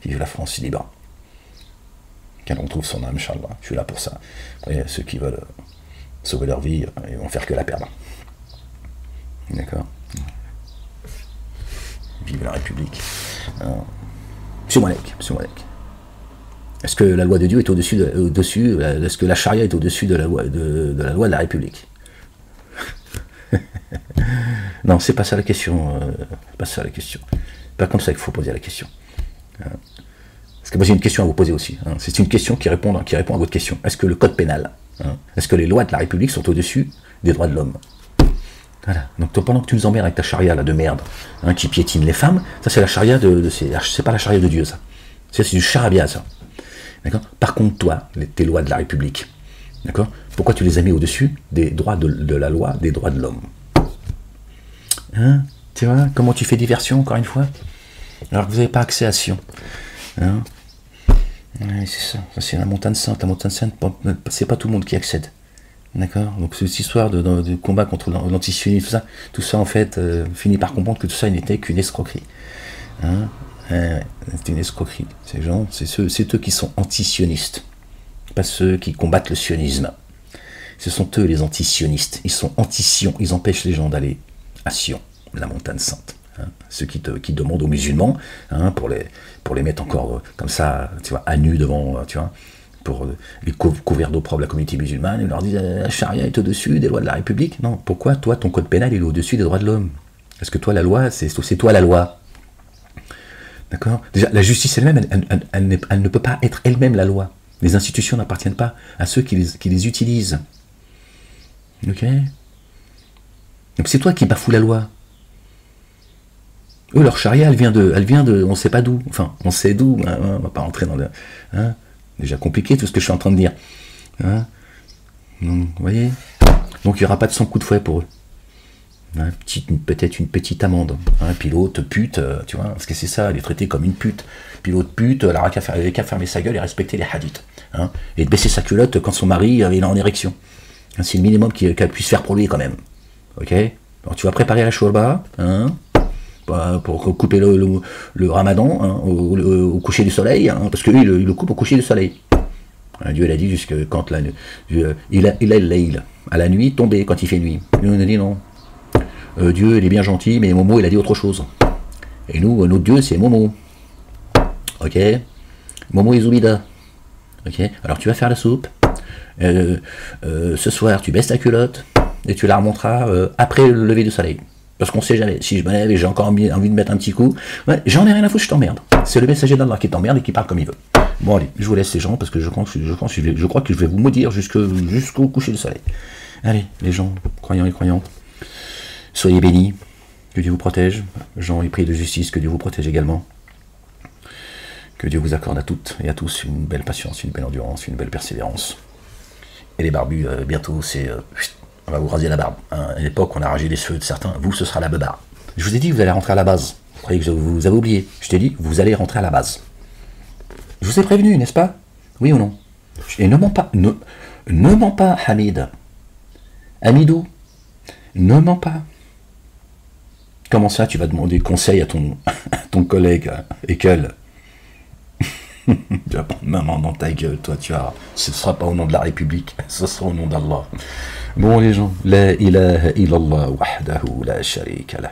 Vive la France libre. Qu'elle retrouve son âme, Inch'Allah. Je suis là pour ça. Après, ceux qui veulent sauver leur vie, ils vont faire que la perdre. D'accord. Vive la République. Monsieur Malek. Est-ce que la loi de Dieu est au-dessus est-ce que la charia est au-dessus de la loi de la République? Non, c'est pas ça la question. Pas ça la question. Pas comme ça qu'il faut poser la question. Parce que moi j'ai une question à vous poser aussi. Hein. C'est une question qui répond à votre question. Est-ce que le code pénal, est-ce que les lois de la République sont au-dessus des droits de l'homme? Voilà. Donc pendant que tu nous emmerdes avec ta charia là de merde, qui piétine les femmes, ça c'est la charia c'est pas la charia de Dieu ça. C'est du charabia ça. D'accord. Par contre toi, tes lois de la République, d'accord, pourquoi tu les as mis au-dessus des droits de la loi des droits de l'homme? Hein? Tu vois comment tu fais diversion encore une fois? Alors que vous n'avez pas accès à Sion. Hein? Ouais, c'est ça. Ça c'est la montagne sainte. La montagne sainte, c'est pas tout le monde qui accède. D'accord. Donc cette histoire de combat contre l'antisionisme, tout ça en fait finit par comprendre que tout ça n'était qu'une escroquerie. Hein? C'est une escroquerie. Ces gens, c'est eux qui sont antisionistes, pas ceux qui combattent le sionisme. Ce sont eux les antisionistes. Ils sont anti-Sion. Ils empêchent les gens d'aller à Sion, la montagne sainte. Hein, ceux qui demandent aux musulmans, pour les mettre encore comme ça, tu vois, à nu devant, tu vois, pour les couvrir d'opprobre la communauté musulmane, ils leur disent la charia est au-dessus des lois de la République. Non, pourquoi toi ton code pénal est au-dessus des droits de l'homme? Est-ce que toi la loi, c'est toi la loi? D'accord. Déjà, la justice elle-même, elle ne peut pas être elle-même la loi. Les institutions n'appartiennent pas à ceux qui les utilisent. Ok. Donc c'est toi qui bafoues la loi. Eux, leur charia, elle vient de, on sait pas d'où. Enfin, on sait d'où. Hein, on va pas rentrer dans le. Hein, déjà compliqué tout ce que je suis en train de dire. Hein, donc, vous voyez. Donc il n'y aura pas de 100 coups de fouet pour eux. Hein, peut-être une petite amende. Hein, pilote, pute, tu vois, parce que c'est ça, elle est traitée comme une pute. Pilote, pute, elle avait qu'à fermer sa gueule et respecter les hadiths. Hein, et de baisser sa culotte quand son mari il est en érection. Hein, c'est le minimum qu'elle puisse faire pour lui quand même. Ok. Alors tu vas préparer la shorba, hein, pour couper le ramadan, hein, au coucher du soleil, hein, parce que lui, il le coupe au coucher du soleil. Hein, Dieu, il a dit jusque quand il a l'ail, à la nuit, tomber quand il fait nuit. Nous, on a dit non. Dieu, il est bien gentil, mais Momo, il a dit autre chose. Et nous, notre Dieu, c'est Momo. Ok. Momo et Zoubida. Ok. Alors tu vas faire la soupe. Ce soir, tu baisses ta culotte et tu la remonteras après le lever du soleil. Parce qu'on sait jamais. Si je me lève et j'ai encore envie de mettre un petit coup, ouais, j'en ai rien à foutre, je t'emmerde. C'est le messager d'Allah qui t'emmerde et qui parle comme il veut. Bon allez, je vous laisse les gens parce que je crois que je vais vous maudire jusqu'au coucher du soleil. Allez, les gens, croyants et croyantes, soyez bénis, que Dieu vous protège. Gens et prient de justice, que Dieu vous protège également. Que Dieu vous accorde à toutes et à tous une belle patience, une belle endurance, une belle persévérance. Et les barbus, bientôt, on va vous raser la barbe. Hein. À l'époque, on a rasé les cheveux de certains. Vous, ce sera la beubare. Je vous ai dit que vous allez rentrer à la base. Vous croyez que vous avez oublié. Je t'ai dit, vous allez rentrer à la base. Je vous ai prévenu, n'est-ce pas? Oui ou non? Et ne mens pas. Ne mens pas, Hamid. Hamidou. Ne mens pas. Comment ça, tu vas demander conseil à ton collègue Ekel? Tu vas prendre maman dans ta gueule, toi, ce ne sera pas au nom de la République, ce sera au nom d'Allah. Bon les gens, la ilaha illallah wahdahu la sharika lah.